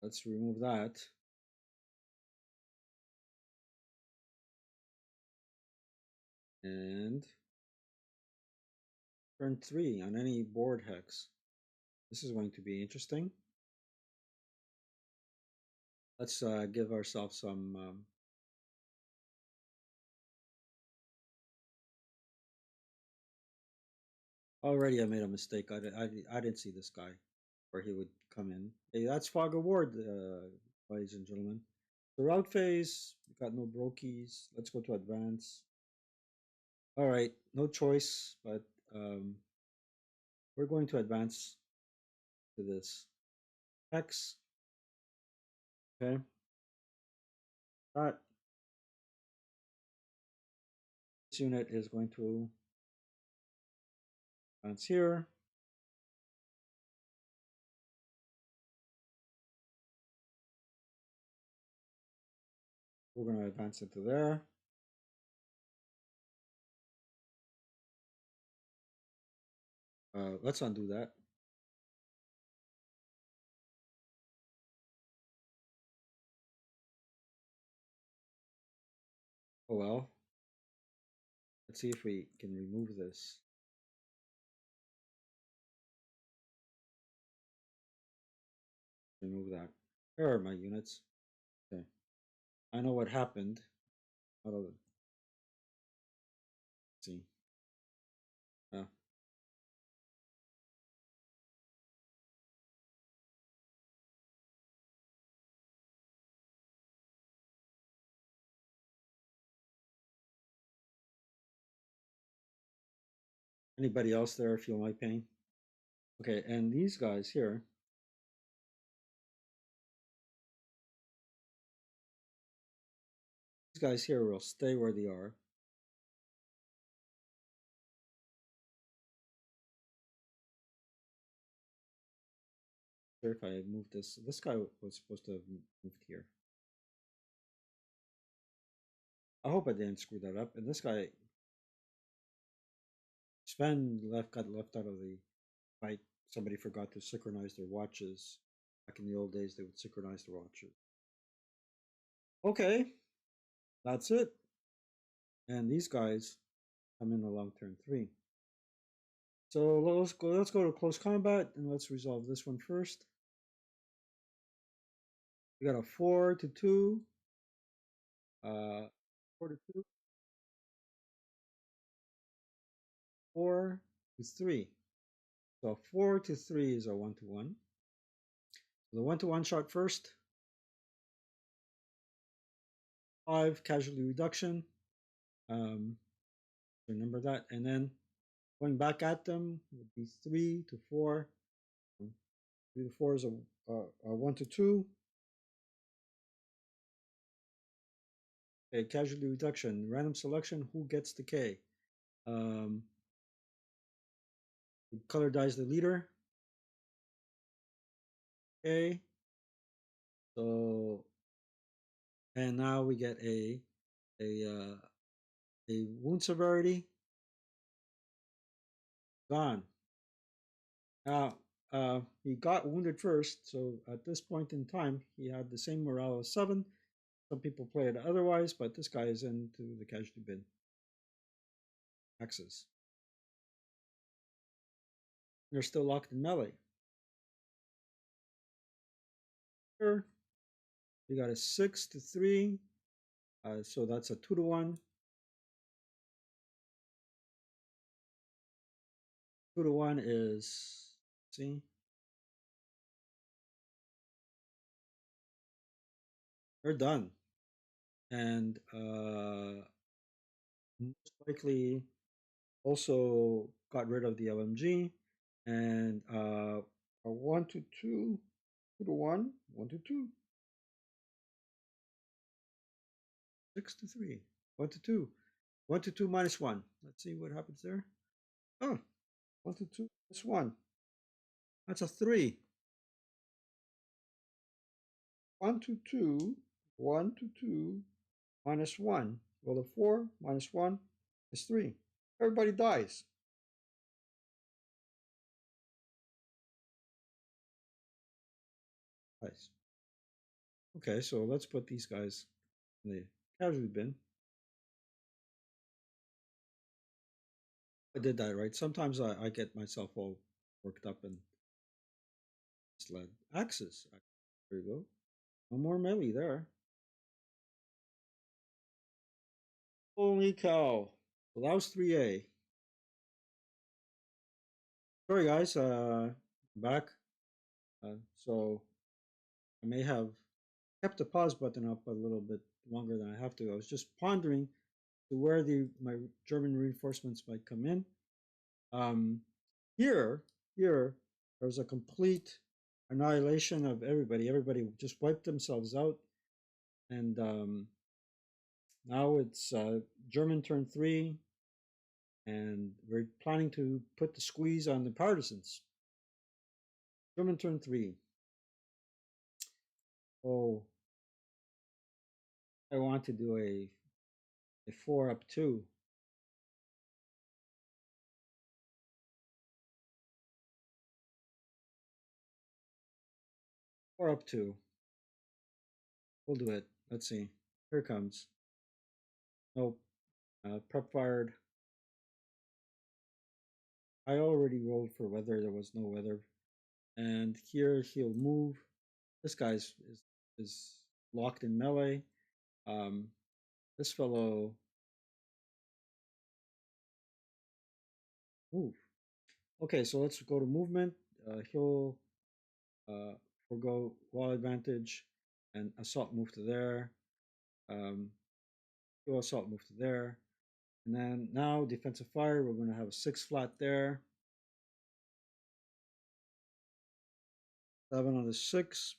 Let's remove that. And turn 3 on any board hex. This is going to be interesting. Let's give ourselves some. Already I made a mistake. I didn't see this guy where he would come in. Hey, that's Fog Award, ladies and gentlemen. The route phase, we got no brokies. Let's go to advance. All right, no choice, but we're going to advance to this X. Okay. That this unit is going to advance here. We're going to advance into there. Let's undo that. Oh well. Let's see if we can remove this. Remove that. Where are my units? Okay. I know what happened. Let's see. Anybody else there feel my pain? Okay, and these guys here. These guys here will stay where they are. Sure, if I move this guy was supposed to have moved here. I hope I didn't screw that up. And this guy, Sven, got left out of the fight. Somebody forgot to synchronize their watches. Back in the old days, they would synchronize their watches. Okay, that's it. And these guys come in along turn 3. So let's go to close combat and let's resolve this one first. We got a 4-2, 4-2, 4-3. So 4-3 is a 1-1. So the 1-1 shot first. 5 casualty reduction. Remember that, and then going back at them would be 3-4. 3-4 is a 1-2. Okay, casualty reduction, random selection. Who gets the K? Color dies the leader. Okay. So, and now we get a wound severity. Gone. Now, he got wounded first, so at this point in time, he had the same morale as 7. Some people play it otherwise, but this guy is into the casualty bin. Axes. They're still locked in melee. Here, we got a 6-3, so that's a 2-1. 2-1 is, see, they're done, and most likely also got rid of the LMG, and a 1-2, 2-1, 1-2, 6-3, 1-2, 1-2 minus 1. Let's see what happens there. Oh, 1-2 minus 1. That's a 3. 1-2, 1-2 minus 1. Well, the 4 minus 1 is 3. Everybody dies. Nice. Okay, so let's put these guys in the casualty bin. I did that right. Sometimes I get myself all worked up and misled. Axes. There you go. No more melee there. Holy cow. So that was 3A. Sorry guys, I'm back. So I may have kept the pause button up a little bit longer than I have to. I was just pondering to where my German reinforcements might come in. Here, there's a complete annihilation of everybody. Everybody just wiped themselves out, and now it's German turn 3, and we're planning to put the squeeze on the partisans. German turn 3. Oh, I want to do a 4-2. 4-2. We'll do it. Let's see. Here it comes. Nope. Prep fired. I already rolled for weather. There was no weather. And here he'll move. This guy's is locked in melee. This fellow move. Okay, so let's go to movement. He'll forego wall advantage and assault move to there. He'll assault move to there. And then now defensive fire, we're going to have a 6 flat there. 7 on the 6.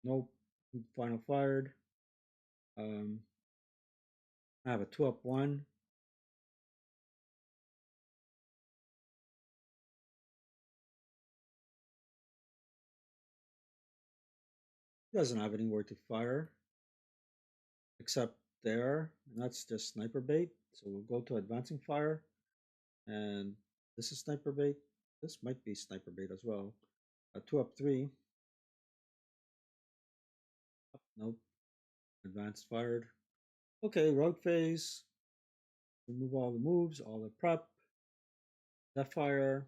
Nope. Final fired. I have a 2-up 1. Doesn't have anywhere to fire except there, and that's just sniper bait. So we'll go to advancing fire, and this is sniper bait. This might be sniper bait as well. A 2-up 3. Nope. Advanced fired. Okay, rogue phase. Remove all the moves, all the prep. That fire.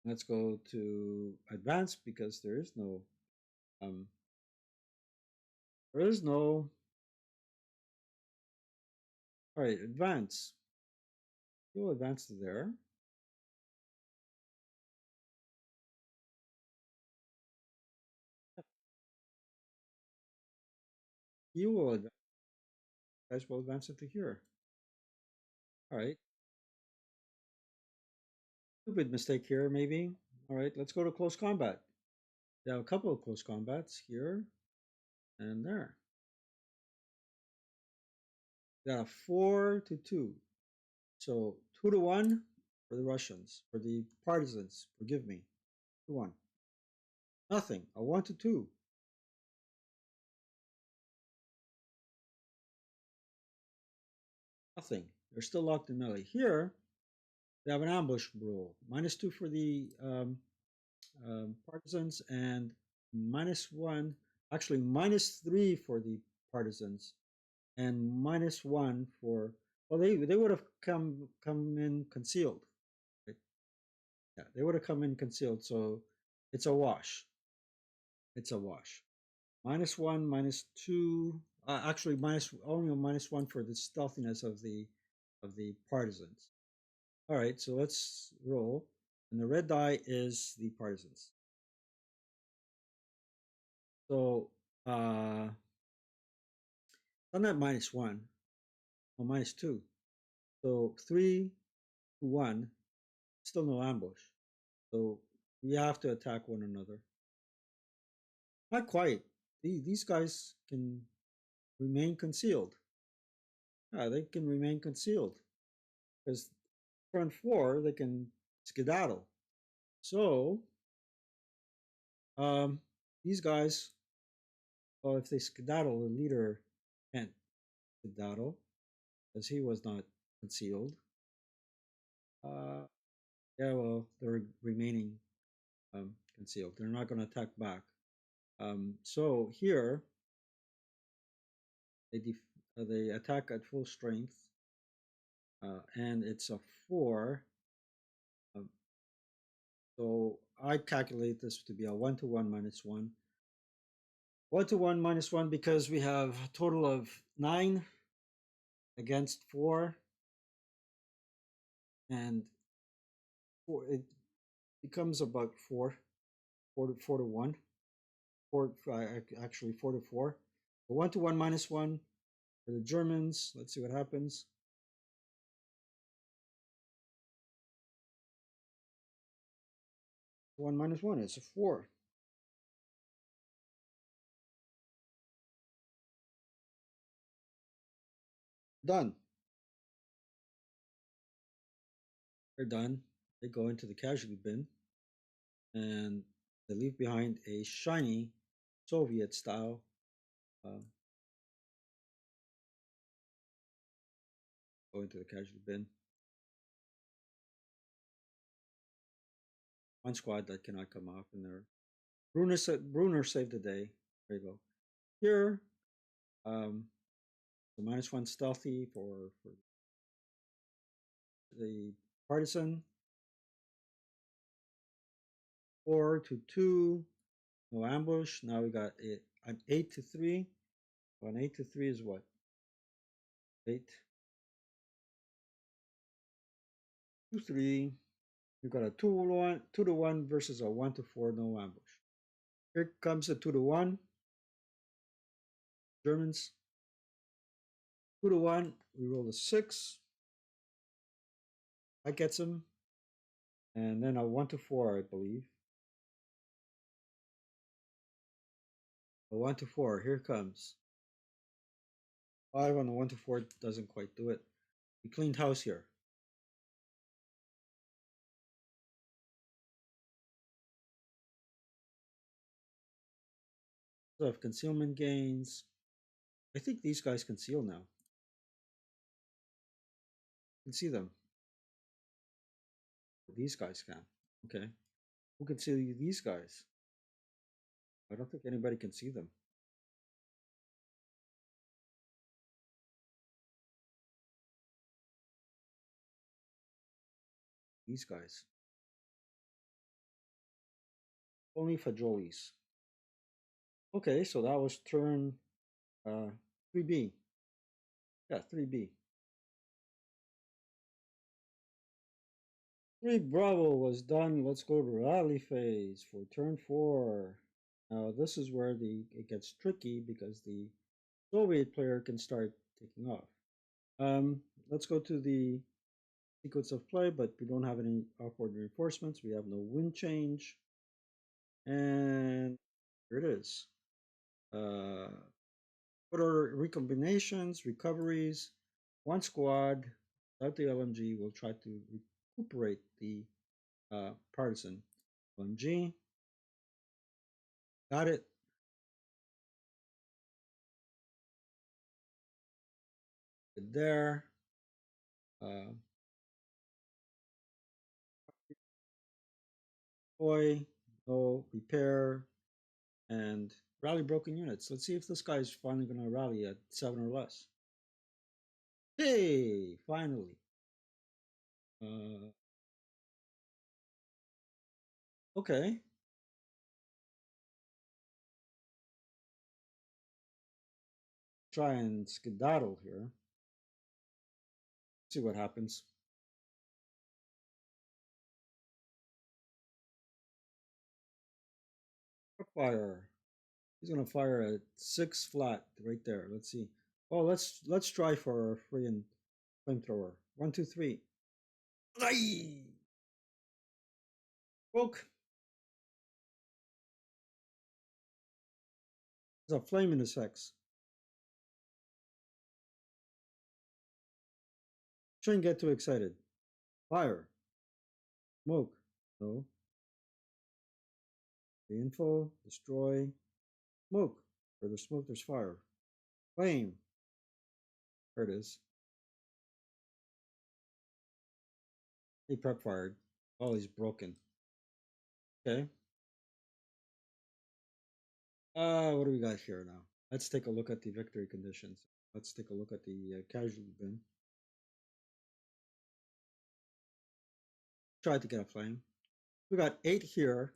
Let's go to advance because there is no um all right, advance. You'll advance to there. You will advance. Guys will advance it to here. All right. Stupid mistake here, maybe. All right, let's go to close combat. We have a couple of close combats here and there. We got a 4-2. So 2-1 for the Russians, for the partisans, forgive me. 2-1. Nothing. A 1-2. Nothing. They're still locked in melee. Here, they have an ambush rule. -2 for the partisans and -1, actually -3 for the partisans and -1 for, well, they would have come in concealed. Right? Yeah, they would have come in concealed, so it's a wash. It's a wash. -1, -2, actually only a -1 for the stealthiness of the partisans. All right, so let's roll. And the red die is the partisans. So I'm at -1, or -2. So 3-1, still no ambush. So we have to attack one another. Not quite. These guys can remain concealed. Yeah, they can remain concealed because front 4 they can skedaddle. So um, these guys, well, if they skedaddle, the leader can't skedaddle because he was not concealed. Yeah, well, they're remaining concealed. They're not going to attack back. So here they attack at full strength, and it's a 4. Um, so I calculate this to be a 1-1 -1. 1-1 -1 because we have a total of 9 against 4, and 4, it becomes about 4-1. 4, actually 4-4. 1-1 -1 for the Germans. Let's see what happens. 1 -1 is a 4. Done. They're done. They go into the casualty bin, and they leave behind a shiny Soviet style go into the casualty bin. One squad that cannot come off in there. Bruner saved the day. There you go. Here, the -1 stealthy for the partisan. 4-2. No ambush. Now we got an 8-3. Well, an 8-3 is what? 8-2-3. You've got a 2-1 versus a 1-4, no ambush. Here comes a 2-1. Germans. 2-1. We roll a 6. That gets him. And then a 1-4, I believe. A 1 to 4. Here comes. 5 on the 1 to 4 doesn't quite do it. We cleaned house here. So I have concealment gains. I think these guys conceal now. You can see them. These guys can. Okay. Who can see these guys? I don't think anybody can see them. These guys. Only fajolis. Okay, so that was turn 3B. Yeah, 3B. 3 Bravo was done. Let's go to rally phase for turn 4. Now this is where it gets tricky because the Soviet player can start taking off. Let's go to the sequence of play, but we don't have any outboard reinforcements. We have no wind change. And here it is. What are recombinations, recoveries? One squad without the LMG will try to recuperate the partisan. LMG. Got it. Good there. Deploy, no repair, and rally broken units. Let's see if this guy's finally going to rally at 7 or less. Hey, finally. Okay. Try and skedaddle here. See what happens. Fire. He's gonna fire at 6 flat right there. Let's see. Oh, let's try for a free and flamethrower. 1, 2, 3. Aye! Broke. There's a flame in his hex. Shouldn't get too excited. Fire. Smoke. No. The info. Destroy. Smoke. Where there's smoke, there's fire. Flame. There it is. He prep fired. Oh, he's broken. Okay. What do we got here now? Let's take a look at the victory conditions. Let's take a look at the casualty bin. Try to get a flame. We got 8 here.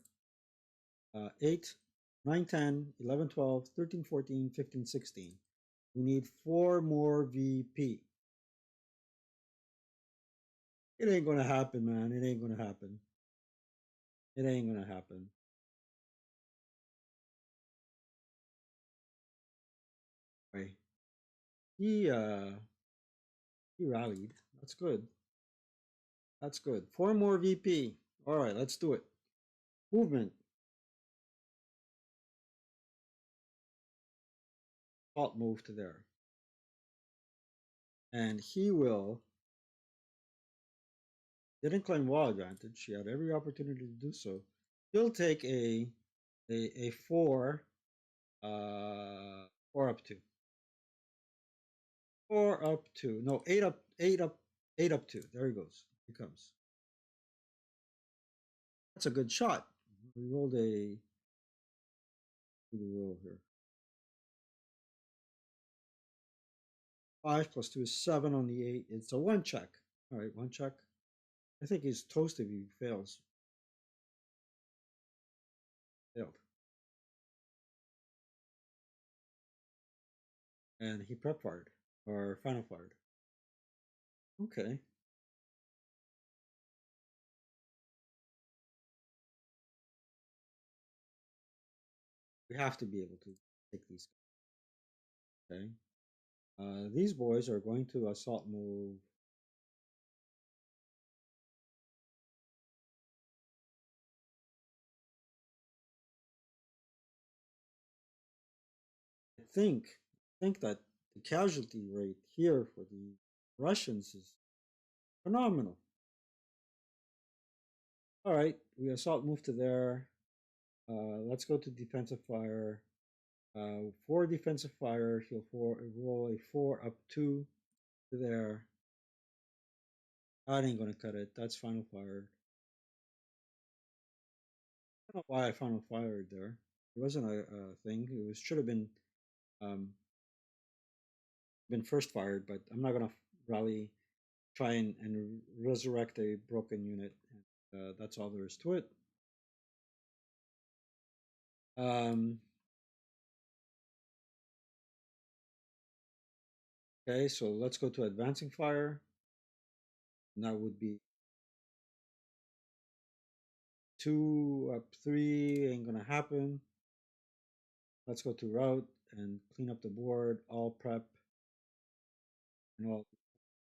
8, 9, 10, 11, 12, 13, 14, 15, 16. We need 4 more VP. It ain't gonna happen, man. It ain't gonna happen. It ain't gonna happen. Right. He rallied. That's good. That's good. 4 more VP. All right, let's do it. Movement. Alt move to there. And he will. Didn't claim wall advantage. He had every opportunity to do so. He'll take a 4 4 up 2. 4 up 2. No, 8 up 8 up 8 up 2. There he goes. He comes. That's a good shot. We rolled a roll here. 5 plus 2 is 7 on the 8. It's a 1 check. All right, 1 check. I think he's toasted if he fails. Failed. And he prep fired. Or final fired. Okay. We have to be able to take these. Okay. These boys are going to assault move. think that the casualty rate here for the Russians is phenomenal. All right, we assault move to there. Let's go to defensive fire. For defensive fire, he'll roll a 4 up 2 to there. That ain't gonna cut it. That's final fire. I don't know why I final fired there. It wasn't a thing. It was should have um, been first fired, but I'm not gonna rally try and resurrect a broken unit. That's all there is to it. Okay, so let's go to advancing fire. And that would be 2 up 3, ain't gonna happen. Let's go to route and clean up the board, all prep and all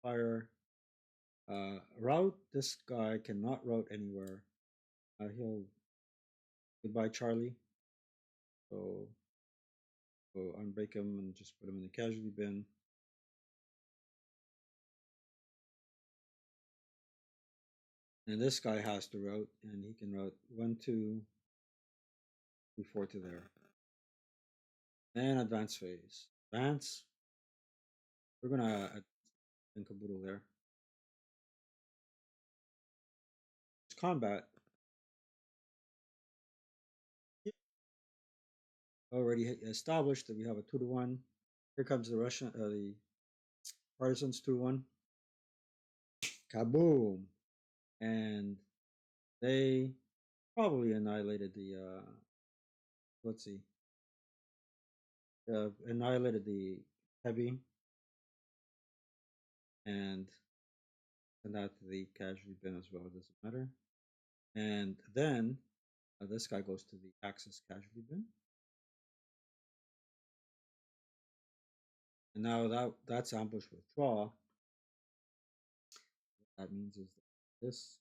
fire. Route, this guy cannot route anywhere. He'll goodbye Charlie. So unbreak him and just put him in the casualty bin. And this guy has to route, and he can route 1, 2, 3, 4 to there. And advance phase. Advance. We're gonna add caboodle there. It's combat. Already established that we have a 2-to-1. Here comes the the partisans 2-to-1. Kaboom! And they probably annihilated the let's see, annihilated the heavy and send that to the casualty bin as well. It doesn't matter. And then this guy goes to the Axis casualty bin. And now that's ambush withdraw. What that means is this.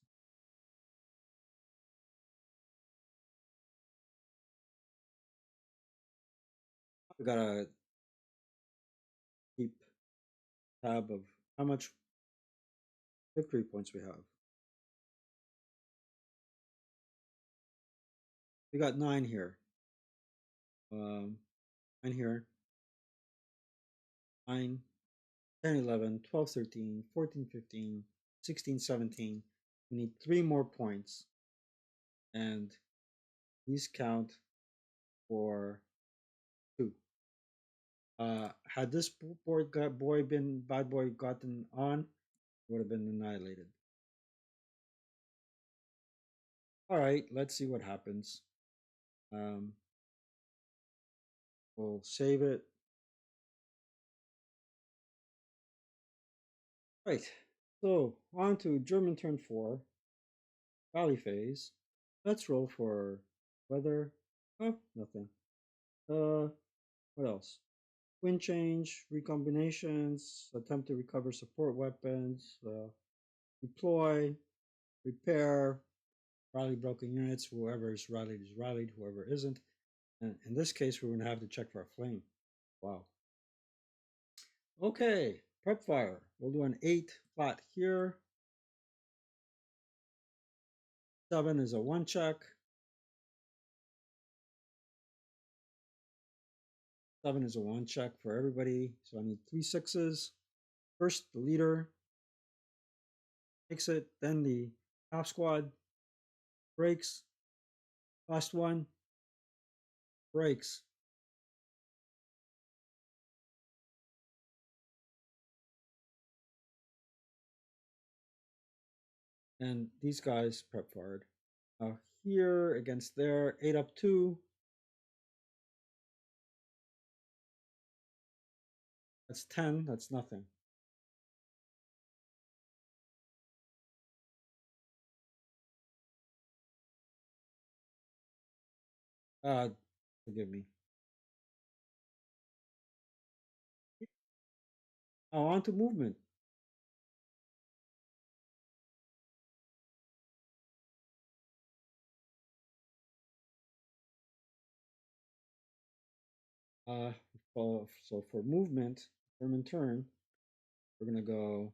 We gotta keep tab of how much victory points we have. We got 9 here. 9 here. 9, 10, 11, 12, 13, 14, 15, 16, 17. We need 3 more points. And these count for 2. Had this bad boy gotten on, would have been annihilated. All right, let's see what happens. We'll save it. Right, so on to German turn 4, rally phase. Let's roll for weather. Oh, nothing. What else? Wind change, recombinations, attempt to recover support weapons, deploy, repair, rally broken units. Whoever is rallied, whoever isn't. And in this case, we're going to have to check for a flame. Wow. Okay, prep fire. We'll do an 8 flat here. 7 is a 1 check. 7 is a 1 check for everybody. So I need 3 6s. First, the leader takes it, then the half squad breaks. Last one breaks. And these guys prep fired. Here against there, 8 up 2. That's 10. That's nothing. Forgive me. On to movement. So for movement, turn, we're going to go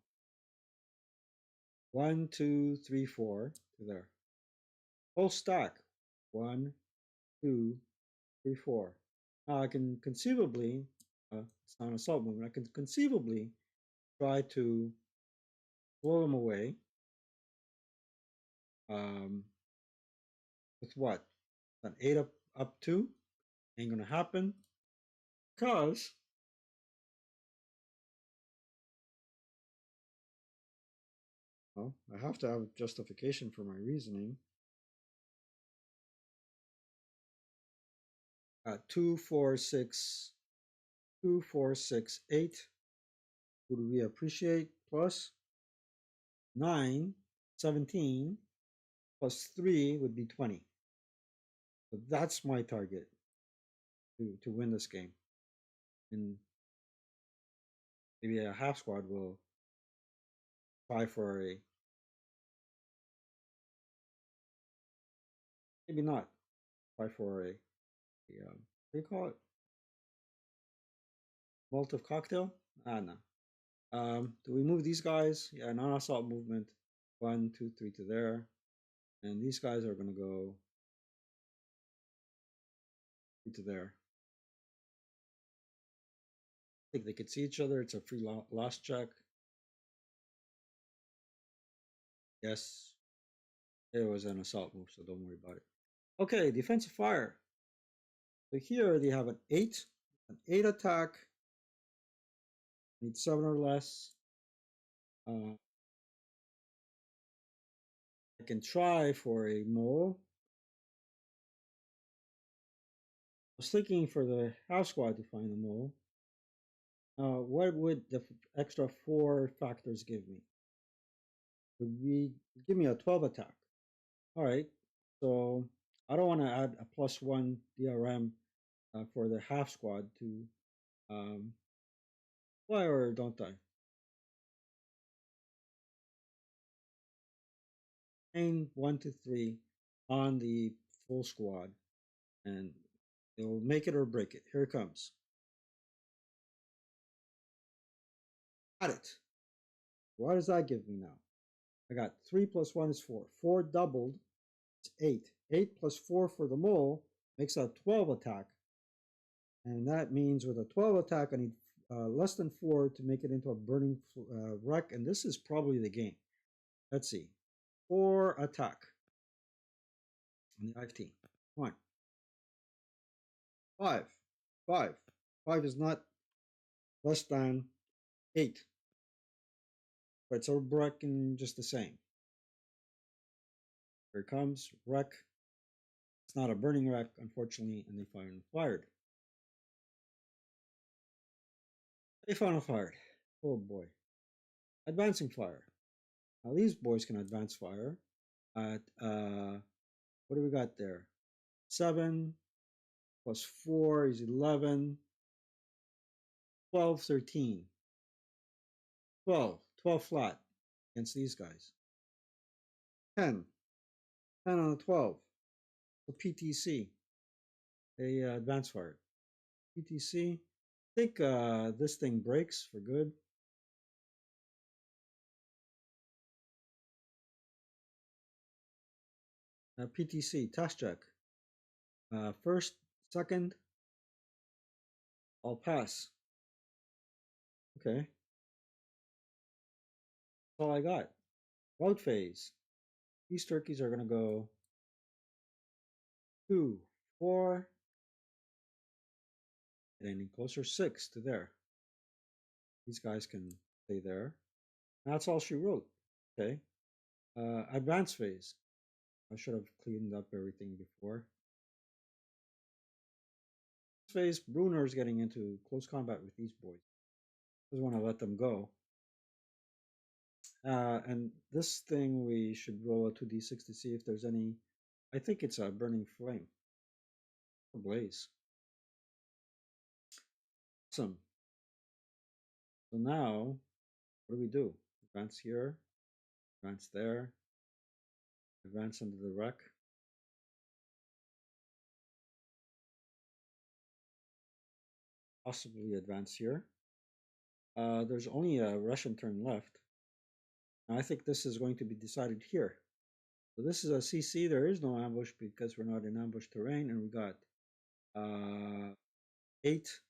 1, 2, 3, 4 to there. Whole stack. 1, 2, 3, 4. Now I can conceivably, it's not an assault movement, I can conceivably try to blow them away. With what? An 8 up 2? Ain't gonna happen. Because well, I have to have justification for my reasoning. 2, 4, 6, 2, 4, 6, 8. Who do we appreciate? Plus 9, 17, plus 3 would be 20. So that's my target to win this game. And maybe a half squad will try for a, maybe not, try for a what do you call it? Molotov cocktail? No. Do we move these guys? Yeah, non-assault movement. 1, 2, 3 to there. And these guys are going to go 3 to there. I think they could see each other. It's a free loss check. Yes, it was an assault move, so don't worry about it. Okay, defensive fire. So here they have an 8 attack. Need 7 or less. I can try for a mole. I was thinking for the house squad to find a mole. What would the extra 4 factors give me? Would be give me a 12 attack. All right, so I don't want to add a +1 DRM for the half squad to why or don't I? Aim 1 to 3 on the full squad, and it'll make it or break it. Here it comes. Got it. What does that give me now? I got 3 plus 1 is 4. 4 doubled, it's 8. 8 plus 4 for the mole makes a 12 attack. And that means with a 12 attack, I need less than 4 to make it into a burning wreck. And this is probably the game. Let's see. 4 attack on the IFT. 1. 5. 5. 5 is not less than 8. But it's a wreck and just the same. Here it comes. Wreck. It's not a burning wreck, unfortunately, and they fired. They final fired. Oh boy. Advancing fire. Now these boys can advance fire at what do we got there? 7 plus 4 is 11. 12, 13. 12. 12 flat against these guys. 10. 10 on the 12. So PTC. They advance fire. PTC. I think this thing breaks for good. PTC, task check. First, second, I'll pass. Okay. That's all I got. Road phase. These turkeys are going to go 2, 4, getting closer, 6 to there. These guys can stay there. And that's all she wrote. Okay. Advance phase. I should have cleaned up everything before. Phase, Bruner is getting into close combat with these boys. Doesn't want to let them go. And this thing, we should roll a 2d6 to see if there's any. I think it's a burning flame. A blaze. Awesome. So now, what do we do? Advance here, advance there, advance into the wreck. possibly advance here. There's only a Russian turn left. I think this is going to be decided here. So this is a CC. There is no ambush because we're not in ambush terrain, and we got 8,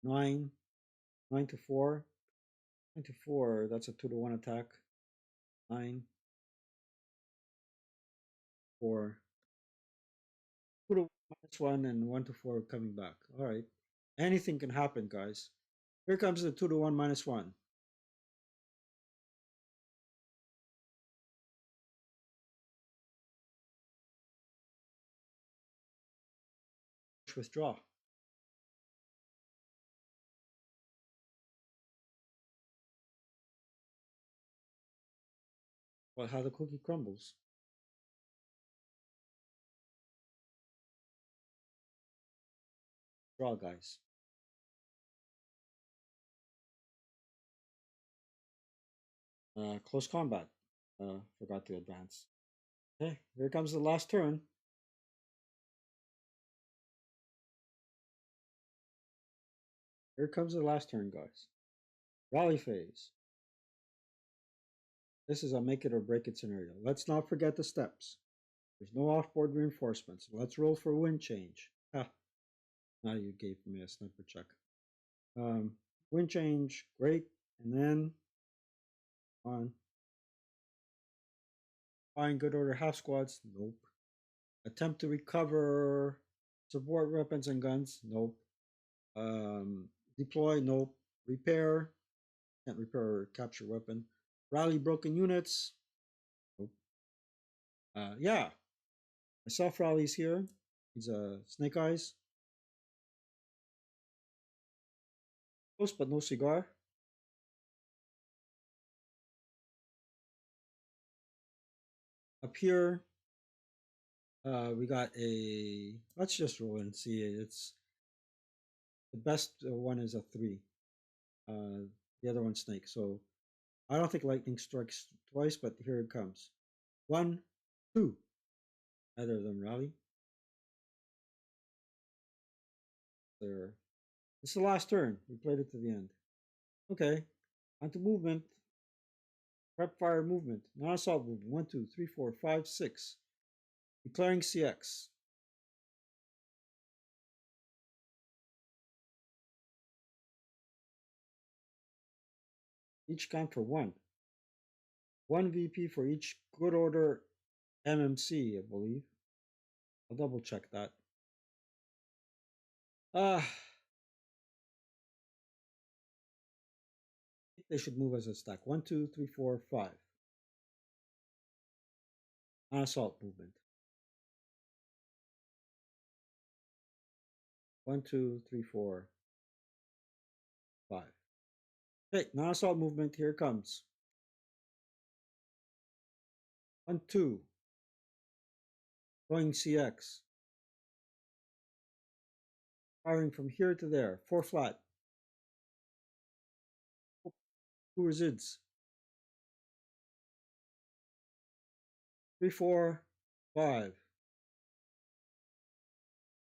9, 9 to 4, 9 to 4. That's a 2-to-1 attack. 9, 4, 2 to -1, and 1 to 4 coming back. All right. Anything can happen, guys. Here comes the 2-to-1 -1. Withdraw. Well, how the cookie crumbles. Draw, guys. Close combat. Forgot to advance. Okay, here comes the last turn. Here comes the last turn, guys. Rally phase. This is a make it or break it scenario. Let's not forget the steps. There's no offboard reinforcements. Let's roll for wind change. Ah, now you gave me a sniper check. Wind change, great. And then on find good order half squads. Nope. Attempt to recover support weapons and guns. Nope. Deploy. Nope. Repair. Can't repair or capture weapon. Rally broken units. Nope. Yeah. Myself rallies here. He's a Snake Eyes. Close but no cigar. Up here, we got a. Let's just roll and see it. It's the best one is a 3. The other one's Snake. So I don't think lightning strikes twice, but here it comes. 1, 2. Neither of them rally. There. It's the last turn. We played it to the end. Okay. On to movement. Prep fire movement. Non-assault movement. 1, 2, 3, 4, 5, 6. Declaring CX. Each count for 1. 1 VP for each good order MMC, I believe. I'll double check that. I think they should move as a stack. 1, 2, 3, 4, 5. Non-assault movement. 1, 2, 3, 4, 5. Okay, non-assault movement. Here it comes. 1, 2. Going CX. Firing from here to there. 4 flat. 2 resids. 3, 4, 5.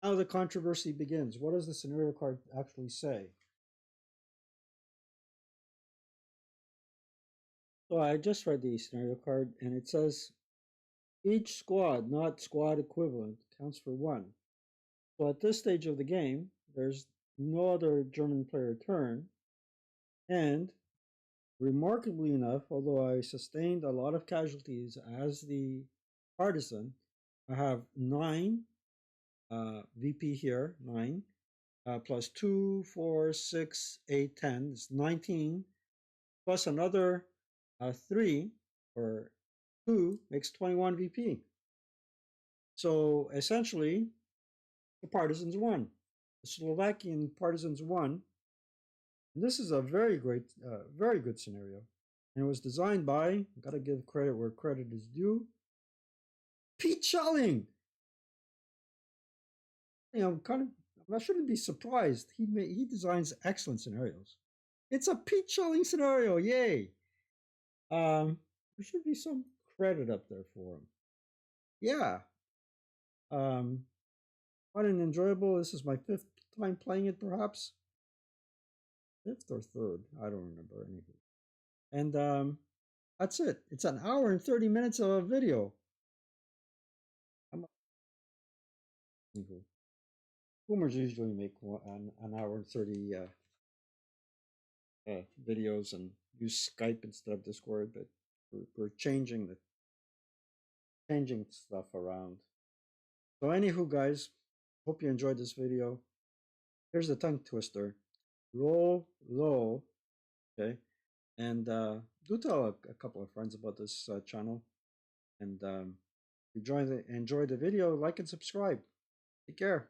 Now the controversy begins. What does the scenario card actually say? So I just read the scenario card, and it says each squad, not squad equivalent, counts for 1. So at this stage of the game, there's no other German player turn, and remarkably enough, although I sustained a lot of casualties as the partisan, I have 9 VP here, 9, plus 2, 4, 6, 8, 10. It's 19, plus another 3 or 2 makes 21 VP. So essentially, the partisans won. The Slovakian partisans won. And this is a very good scenario. And it was designed by, gotta give credit where credit is due, Pete Schelling. I shouldn't be surprised. He designs excellent scenarios. It's a Pete Schelling scenario, yay! There should be some credit up there for him. Yeah. fun and enjoyable. This is my 5th time playing it, perhaps 5th or 3rd. I don't remember anything. And that's it. It's an hour and 30 minutes of a video. Boomers usually make an hour and 30 videos and use Skype instead of Discord, but we're changing stuff around. So anywho, guys, hope you enjoyed this video. Here's the tongue twister: roll low. Okay, and do tell a couple of friends about this channel. And if you enjoy the video, like and subscribe. Take care.